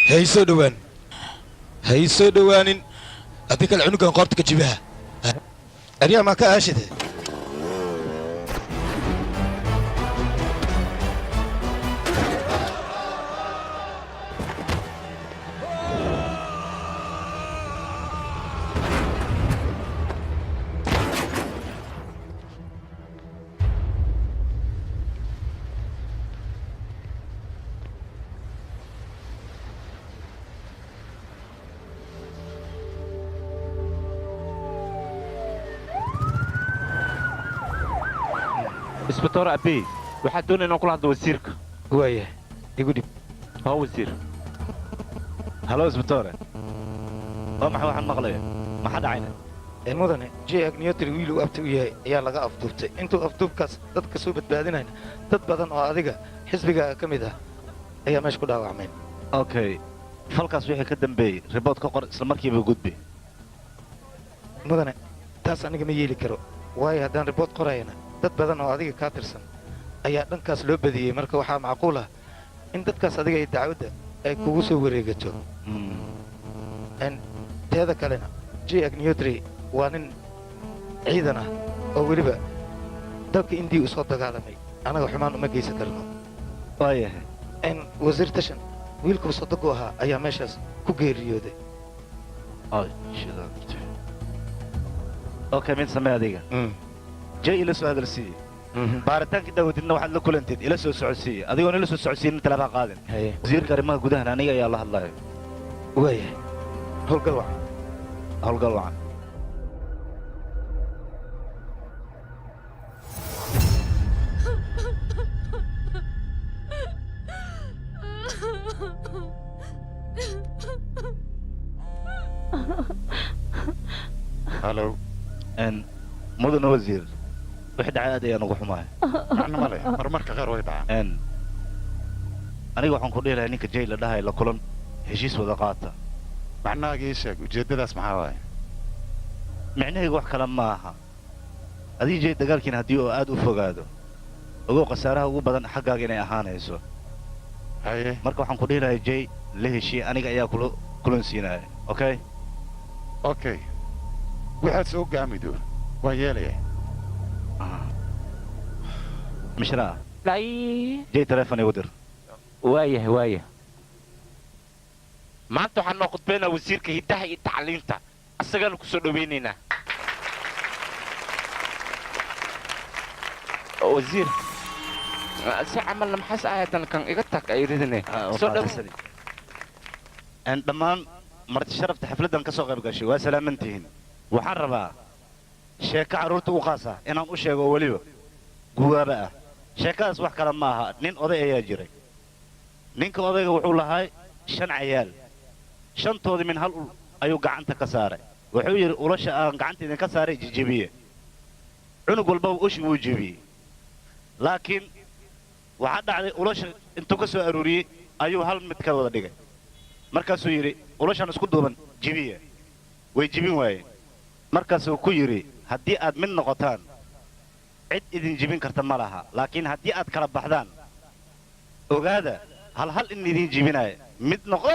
hay soo dhowaan hay soo dhowaanin haddii kale cunugan qoorta ka jibaha aryaa maa ka aashide isbitoor abey waxaa doonaya inaan kula hadlo wasiirka waaya igu dhib haa wasiir halo isbitoore waa maxay waxaan maqlaya maxaa dhacayna mudane j agniyotri wiil uu abti u yahay ayaa laga afduubtay intuu afduubkaas dadka soo badbaadinayna dad badan oo adiga xisbiga ka mid ah ayaa meesha ku dhaawacmeen okay falkaas wixii ka dambeeyey ribood ka qor isla markiiba gudbi mudane taas aniga ma yeeli karo waayo haddaan ribood qorayana dad badan oo adiga kaa tirsan ayaa dhankaas loo badiyey marka waxaa macquul ah in dadkaas adiga ay dacwadda ay kugu soo wareegato teeda kalena j agniyotri waa nin ciidan ah oo weliba dalka indiya u soo dagaalamay annaga xumaan uma geysan karno waayahay wasiir tashan wiilkuu sodogu ahaa ayaa meeshaas ku geeriyooday okay mid samee adiga jay ila soo hadalsiiye baaritaankii daawadidna waxaad la kulanteed ila soo socodsiiye adigoon ila soo socodsiinin talaabaa qaadin wasiirka arrimaha gudahan aniga ayaa la hadlayo waayahay howlgal wacan howlgal wacan halo mudane wasiir wixii dhacay aad ayaan ugu xumahay macno male horumarka qaar way dhacaan aniga waxaan ku dhihi lahay ninka jay la dhahay la kulan heshiis wada qaata macnahaaga ii sheeg ujeeddadaas maxaa waaye micnahayga wax kale ma aha adii jay dagaalkiina haddii oo aad u fogaado ogow khasaaraha ugu badan xaggaaga inay ahaanayso haye marka waxaan ku dhihi lahay jay la heshiye aniga ayaa kulan siinaya okay okay waxaad soo gaamido waa yeelaya mishraa jay telefon igu dir waayahay waaya maanta waxaan noo khudbaynaa wasiirka hiddaha iyo tacliinta asagaanu ku soo dhowaynaynaa wasiir si camalna maxaas aayadan kan iga tag ay ridine soo dhow dhammaan marti sharafta xafladdan ka soo qayb gashay waa salaamantihiin waxaan rabaa sheeko carruurta u qaasa inaan u sheego oo weliba guwaaba ah sheekadaas wax kale ma aha nin oday ayaa jiray ninka odayga wuxuu lahaa 5 cayaal shantoodii min hal ul ayuu gacanta ka saaray wuxuu yidhi ulasha aan gacanta idinka saaray jijibiye cunug walbaba ushi wuu jebiyey laakiin waxaa dhacday ulasha intuu ka soo aruuriyey ayuu hal mid ka wada dhigay markaasuu yidhi ulashan isku duuban jibiya way jibin waayeen markaasuu ku yidhi haddii aad mid noqotaan cid idin jibin karta ma laha laakiin haddii aad kala baxdaan ogaada hal hal in idin jibinaya mid noqo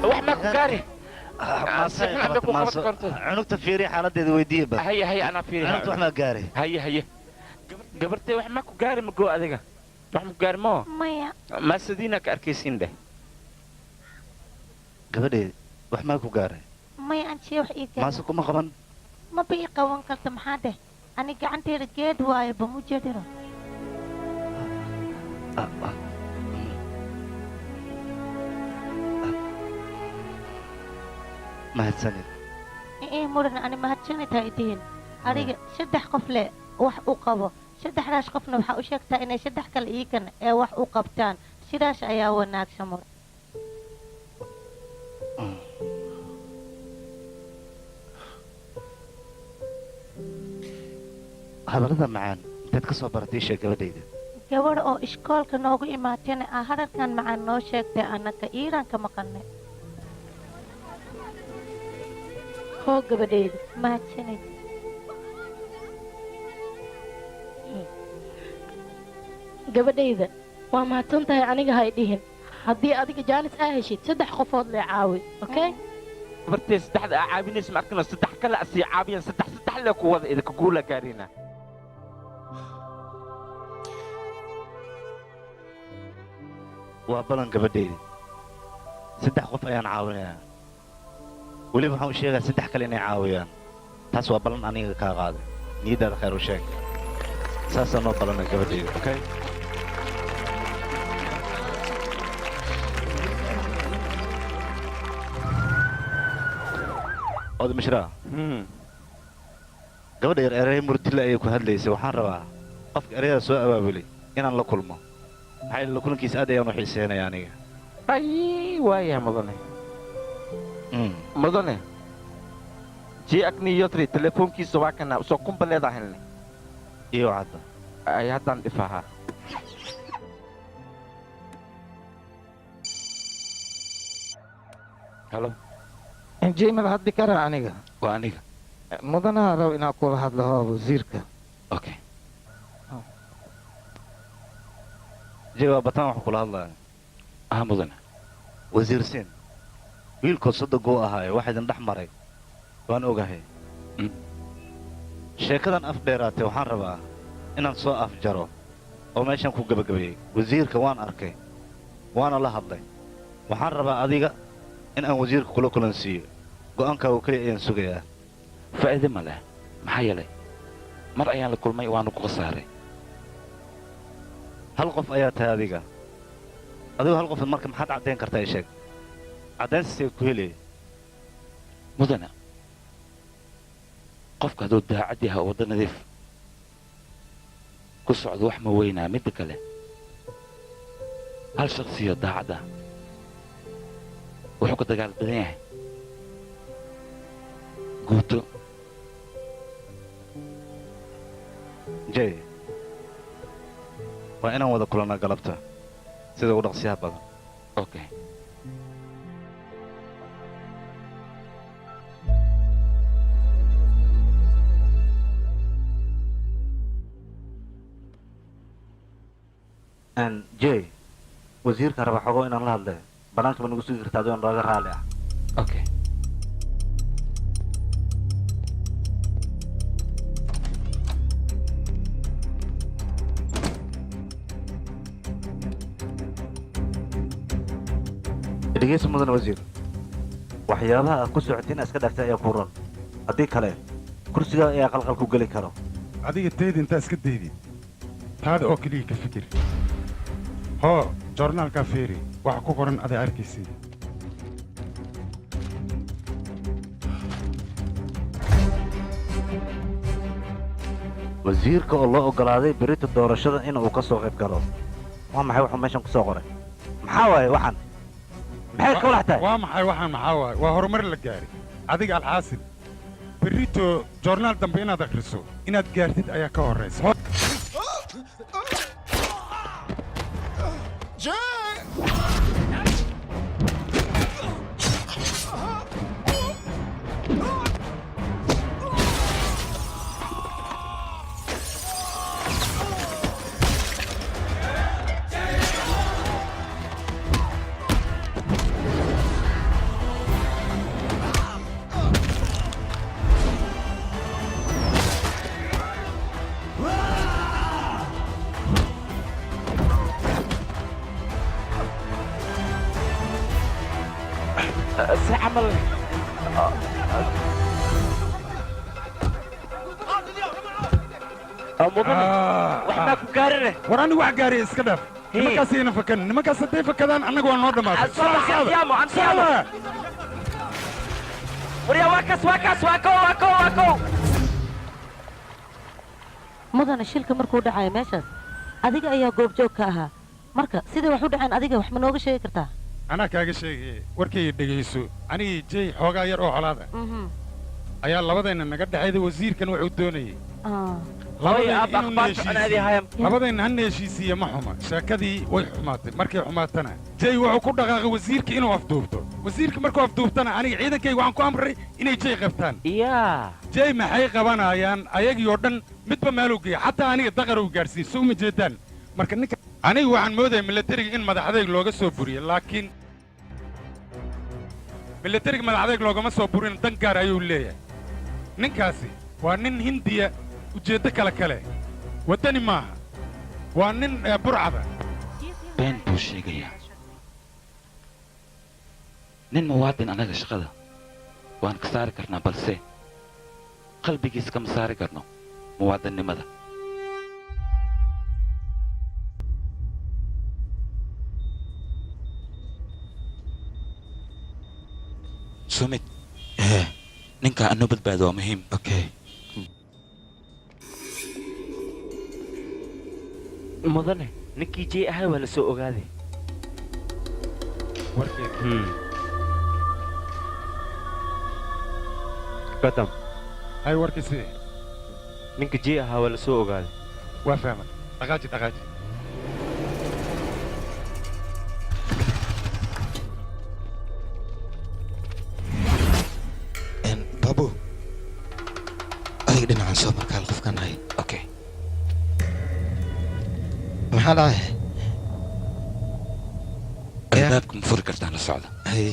wax ma ku gaari cunugta fiiri xaaladeeda weydiiye ba haye haye anaa fiiri cunugta wax maa gaari haye haye gabartay wax ma ku gaari ma goo adiga wax ma ku gaari moo maya maasadiina ka arkaysiin dheh gabadheed wax maa ku gaaray maya antiye wax ii gaari maase kuma qaban maba ii qaban karta maxaa dheh ani gacanteeda geed waayo bamu jeedino mahadsanid mudan ani mahadsanitahay idiin adiga 3 qof le wax u qabo 3daas qofna waxa u sheegtaa inay 3 kale iikan ee wax u qabtaan sidaas ayaa wanaagsan mur hadallada macaan intaad ka soo baratay sheeg gabadhayda gabadh oo iskoolka noogu imaateen ah hadalkan macaan noo sheegtay annaka iiraan ka maqalnay hoo gabadhayda mahadsanid gabadhayda waa mahadsan tahay aniga hay dhihin haddii adiga jaanis aa heshid 3 qofood lee caawi okay bartee saddexda aa caabinaysa markana saddex kale asii caabiyaan saddex lee ku wada idinka guula gaarina waa balan gabadhayda 3 qof ayaan caawinayaa weliba waxaan u sheegaa 3 kale inay caawiyaan taas waa balan aniga kaa qaaday niyaddaada khayr u sheeg saasaa noo balana gabadhayda okay ood mishraa gabadha yar erey murtile ayay ku hadlaysay waxaan rabaa qofka ereyada soo abaabulay inaan la kulmo maxaa yeele la kulankiisa aad ayaan u xiiseynaya aniga ay waaya mudane jii agni yotri telefoonkiisa waa kana soo kumba leedahay iyo cadda ay haddaan dhifahaa halo injiimada haddi kara aniga waa aniga mudanaha raw inaa kula hadlo wasiirka okay jawaab bataan wax kula hadlaya mudane wasiir siin wiilkood sadogoo ahaaye wax idin dhex maray waan ogahay sheekadan af dheeraatay waxaan rabaa inaan soo afjaro oo meeshaan ku gebagabeeyey wasiirka waan arkay waana la hadlay waxaan rabaa adiga in aan wasiirka kula kulansiiyo go'aankaagu keliya ayaan sugayaa faa'iide ma leh maxaa yeelay mar ayaan la kulmay waanu ku khasaaray hal qof ayaa tahay adiga adigu hal qof marka maxaad caddayn kartaa sheeg caddaynsiisay ku helaya mudane qofka hadduu daacad yahay waddo nadiif ku socdo wax ma weynaa midda kale hal shakhsiyo daacadda wuxuu ka dagaal badan yahay guuto jay waa inaan wada kulannaa galabta sida ugu dhaqsiyaha badan okay jay wasiirka raba xogo inaan la hadle bannaanka ma nagu sugi kartaa adoon nooga raalli ah okay dhegeysa mudan wasiir waxyaabaha aad ku socotay inaad iska dhaaftay ayaa ku ran haddii kale kursigaa ayaa qalqal ku geli karo adiga tayda intaa iska daydid taada oo keliya ka fikir hoo joornaalkaa feeri waxa ku qoran aday arkaysid wasiirka oo loo oggolaaday berita doorashada in uu ka soo qayb galo waa maxay wuxuu meeshan ku soo qoray maxaa waaye waxaan maxay ka walax tahay waa maxay waxaan maxaa waaye waa horumar la gaaray adiga alxaasil berrito joornaal dambe inaad akhriso inaad gaartid ayaa ka horraysa عمل waxbaa ku gaarane war anigu wax gaariya iska dhaaf nimankaas ayna fakanin nimankaas hadday fakadaan annaga waa noo dhammaatay waryaa waa kow mudane shilka markuu dhacayo meeshaas adiga ayaa goobjoog ka ahaa marka siday wax u dhaceen adiga wax ma nooga sheegi kartaa anaa kaaga sheegay warkayga dhegayso anigii jay xoogaa yar oo colaada ayaa labadayna naga dhexayda wasiirkan wuxuu doonayey labadayna hana heshiisiiye ma xuma sheekadii way xumaatay markay xumaatana jay wuxuu ku dhaqaaqay wasiirka inuu afduubto wasiirka markuu afduubtana aniga ciidankayga waxaan ku amray inay jay qabtaan jay maxay qabanayaan ayagii oo dhan midba meeluu geeya xataa aniga daqar uu gaadhsiiye soo ma jeedaan marka ninka aniga waxaan moodaya milatariga in madaxdayg looga soo buriyo laakiin milatariga madaxdayg loogama soo burin dan gaar ayuu leeyahay ninkaasi waa nin hindiya ujeeddo kale waddani maaha waa nin burcada been buu sheegayaa nin muwaadin annaga shaqada waan ka saari karnaa balse qalbigiis kama saari karno muwaadinnimada sumid ninka anoo badbaado waa muhiim okay mudane ninkii jey ahaa waa la soo ogaaday gadam hay warkii sidee ninka jey ahaa waa la soo ogaaday waa fahmay dhaqaaji babu adiga dhinacan soo markaal qofkan hay okay maxaa dhahay albaabka ma furi kartaan la socda hay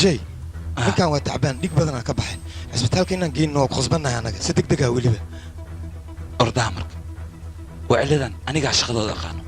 jey ninkan waa tacbaan dhig badanaa ka baxay cisbitaalka inaan geyno waa ku khasbannahay annaga si deg degaa weliba ordaha marka waa ciladan anigaa shaqadooda aqaano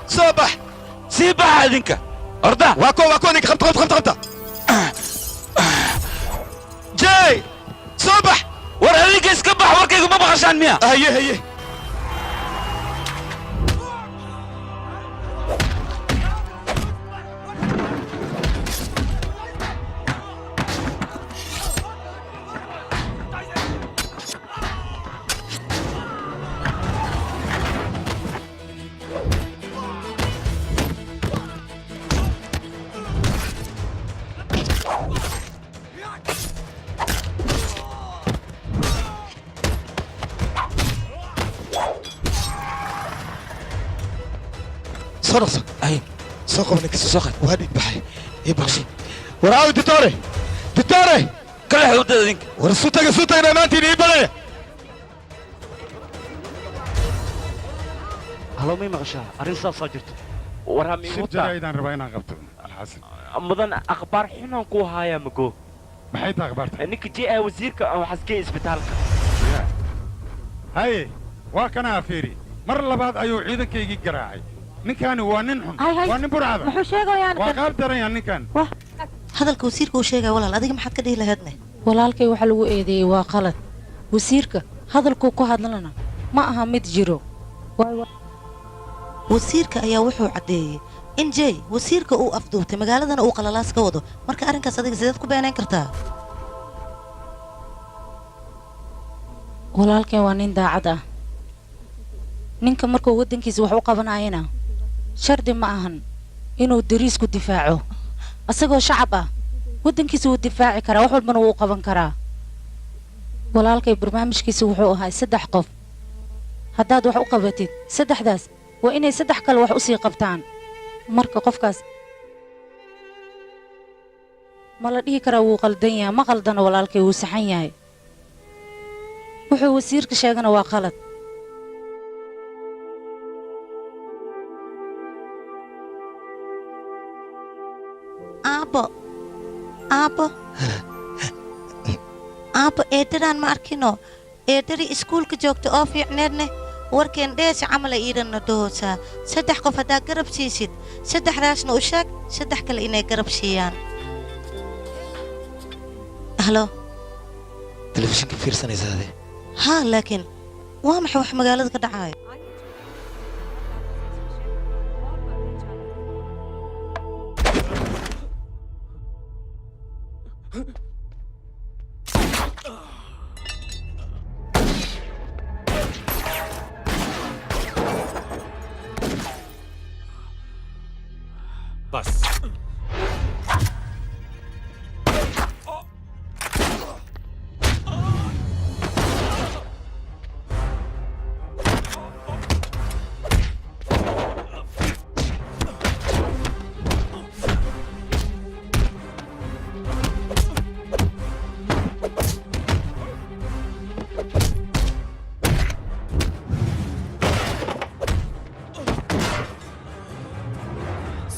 صباح سيبها هذيك أرضا واكو نيك خمطة جاي صباح ورا هذيك اسكبح وركيك ما بغاش عن مياه هي صرص اي سوق منك سوق وهذه بحي يبغى وراو دكتوري كل حدود ذيك ورسوتك انا مانتي يبغى هلو مي مغشا ارين صاجرت ورا مي وطا ايضا رباينا قبط الحسن مدن اخبار حنا كو هايا مكو maxay akhbaarta انك wasiirka oo xaskay isbitaalka hay waa kana afiri mar labaad ayuu ciidankaygii garaacay ninkaani waa nin xun waa nin burcada muxuu sheegayaan waa qaab daranyaa ninkan hadalka wasiirka uu sheegaya walaal adiga maxaad ka dhihi lahaydne walaalkay waxa lagu eedeeyey waa qalad wasiirka hadalkuu ku hadlana ma aha mid jiro wasiirka ayaa wuxuu caddeeyey in jey wasiirka uu afduubtay magaaladana uu qalalaas ka wado marka arrinkaas adiga sideed ku beenayn kartaa walaalkeen waa nin daacad ah ninka markuu waddankiisa wax u qabanayana shardi ma ahan inuu dariisku difaaco asagoo shacab ah waddankiisa wuu difaaci karaa wax walbana wuu qaban karaa walaalkay barnaamijkiisa wuxuu ahaa 3 qof haddaad wax u qabatid 3daas waa inay 3 kale wax u sii qabtaan marka qofkaas ma la dhihi karaa wuu qaldan yahay ma qaldana walaalkay wuu saxan yahay wuxuu wasiirka sheegana waa qalad aabbo eedadaan ma arkino eedadii iskuulka joogta oo fiicneedne warkeen dheesi camala iidhanna dahoosaa 3 qof haddaa garab siisid 3daasna u sheeg 3 kale inay garab siiyaan halo telefishinka fiirsanaysaade haa laakiin waa maxay wax magaalada ka dhacaayo बस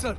sir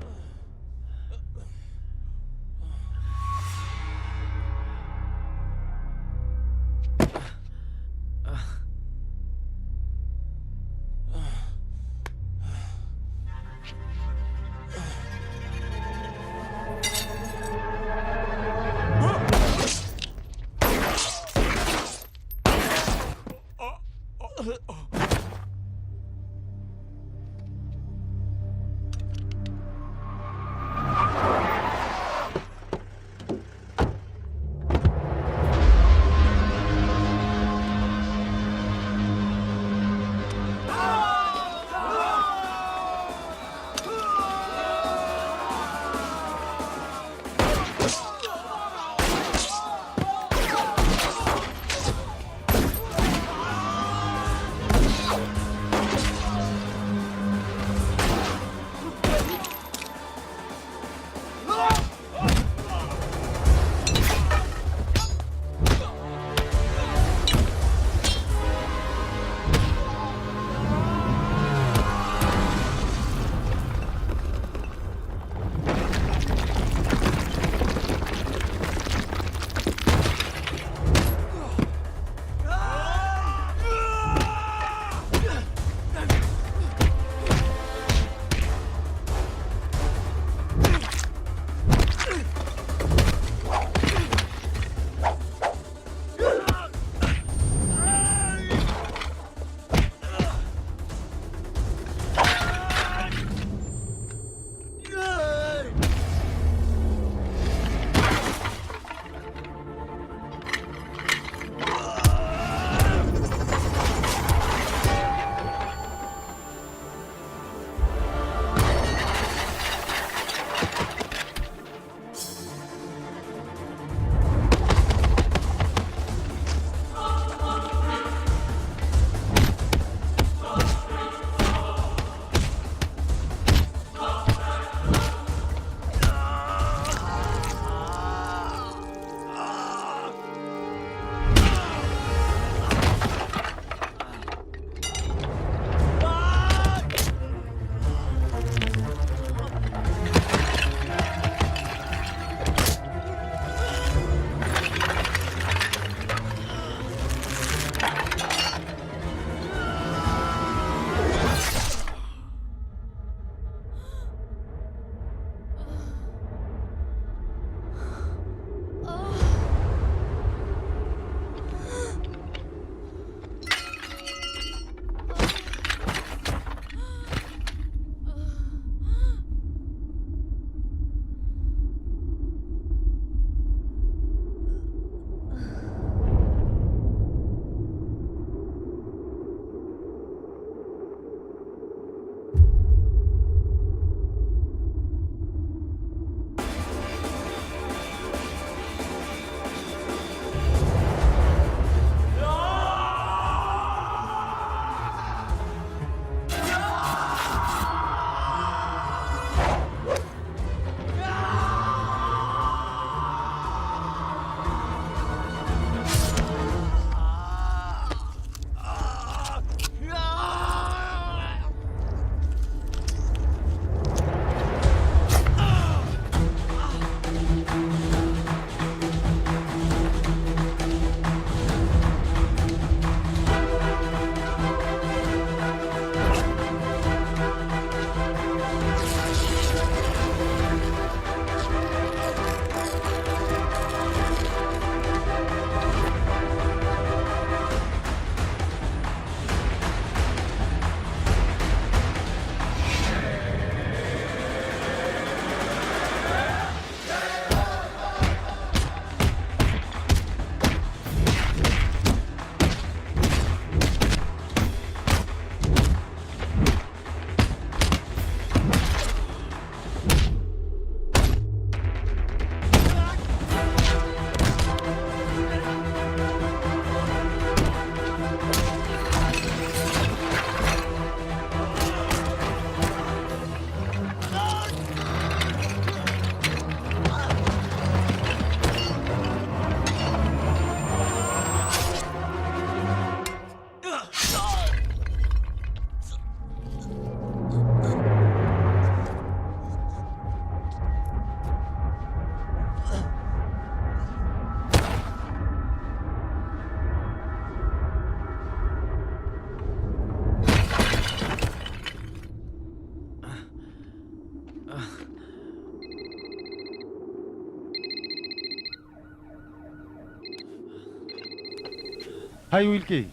hay wiilkay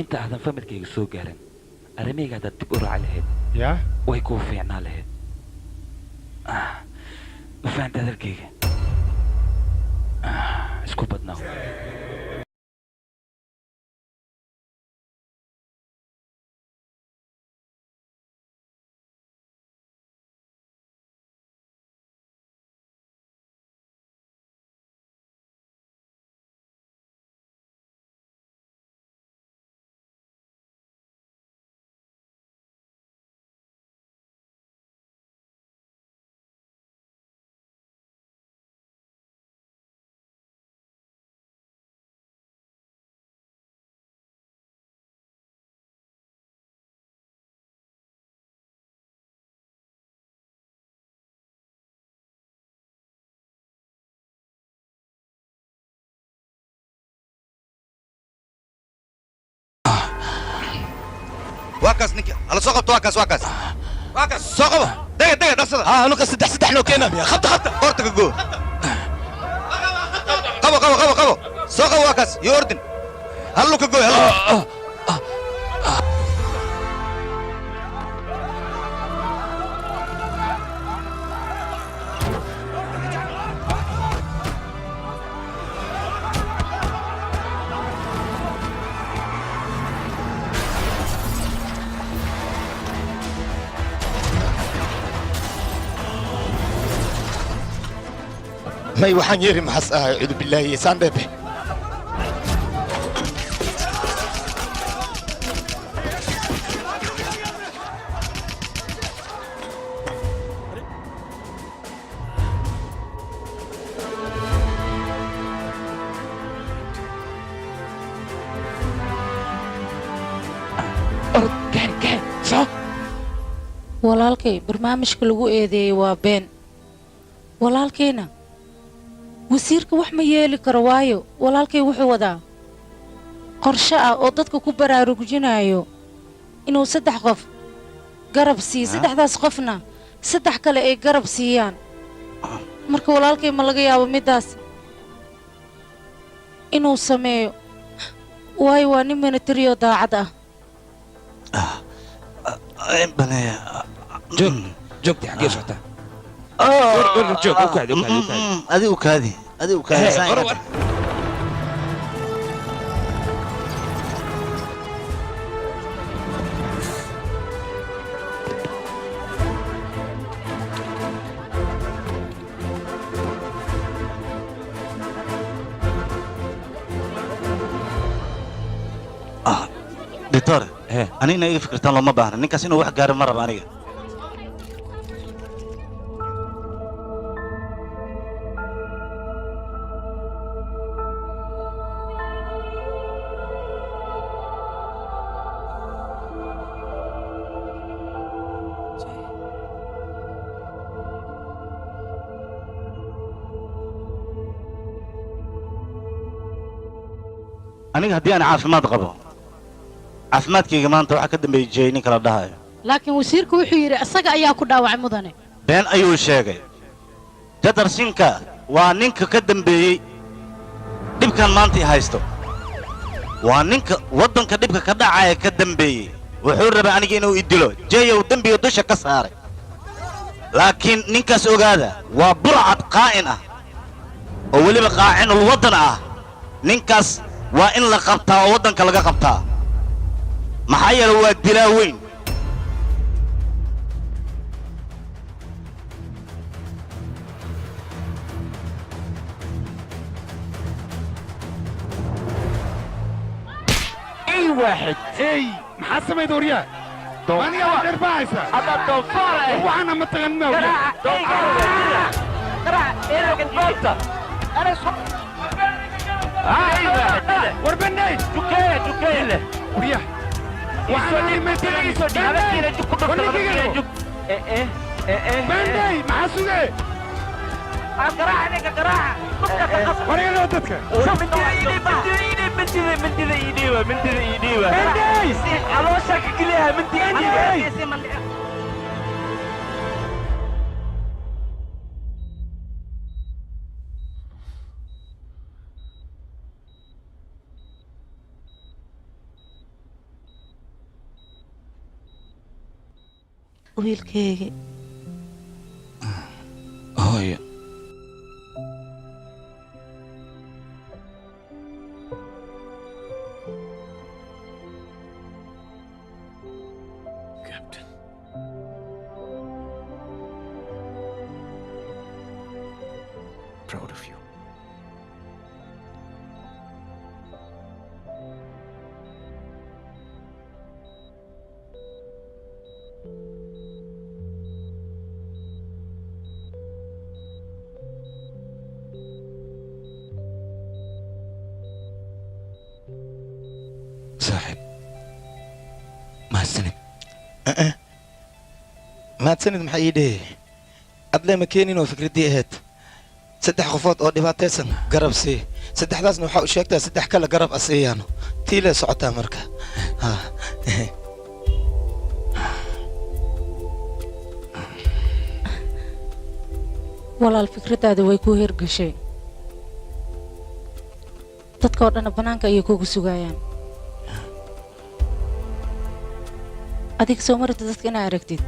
inta aadan familkayga soo gaarin arrimahayga haddaad dib u raaci lahayd yaa way kuu fiicnaa lahayd ma fahanta hadalkayga isku badnaaw واكاس نك على سقط واكاس سقط دقيقة دقصد أنا قصد سدح لو كنا بيا خط قرتك جو قبو سقط واكاس يوردن هلو كجو هلو ما يوحن يري محس أعوذ بالله يسان بيبي walaalkay barnaamijka lagu eedeeyey waa been walaalkayna wasiirka wax ma yeeli karo waayo walaalkay wuxuu wadaa qorshe ah oo dadka ku baraarujinayo inuu 3 qof garab siiyo 3daas qofna 3 kale ay garab siiyaan marka walaalkay ma laga yaabo midaas inuu sameeyo waayo waa nin militariyo daacad ah بنية جوك حقي شحتها جوك وكادي هذه وكادي دكتور أنا إني فكرتان لما بحر نكاس إنه واحد قارب مرة بانية أنا هدي أنا عارف ما تقبل caafimaadkayga maanta waxa ka dambeeyay ninka la dhahayo laakiin wasiirku wuxuu yiri asaga ayaa ku dhaawacay mudane been ayuu sheegay jadarsinka waa ninka ka dambeeyay dhibkan maanta ay haysto waa ninka wadanka dhibka ka dhacaya ka dambeeyay wuxuu rabaa aniga inuu idilo jeeyow dambiga dusha ka saaray laakiin ninkaas ogaada waa burcad qaa'in ah oo weliba qaacinul wadan ah ninkaas waa in la qabtaa oo wadanka laga qabtaa maxaa yeelay waa dilaa weyn اي واحد اي محسب يا دوريا ماني واحد بايسه هذا دوفار وانا متغنى قرع ايه الضبطه انا وربني جوكيه وريا وحنا متي بندي محسوقه قرع عليك قرع وريا لو تذكر من ايدي على وشك كلها من ايدي wiilkaygi hooyo Proud of you. saaxiib mahadsanid mahadsanid maxaa ii dhehe adlee ma keenin oo fikraddii ahayd 3 qofood oo dhibaataysan garab sii 3daasna waxaa u sheegtaa 3 kale garab asiiyaano tiilee socotaa marka walaal fikradaada way ku hirgashay dadka oo dhanna bannaanka ayay kugu sugayaan adiga soo marida dadka inaa aragtid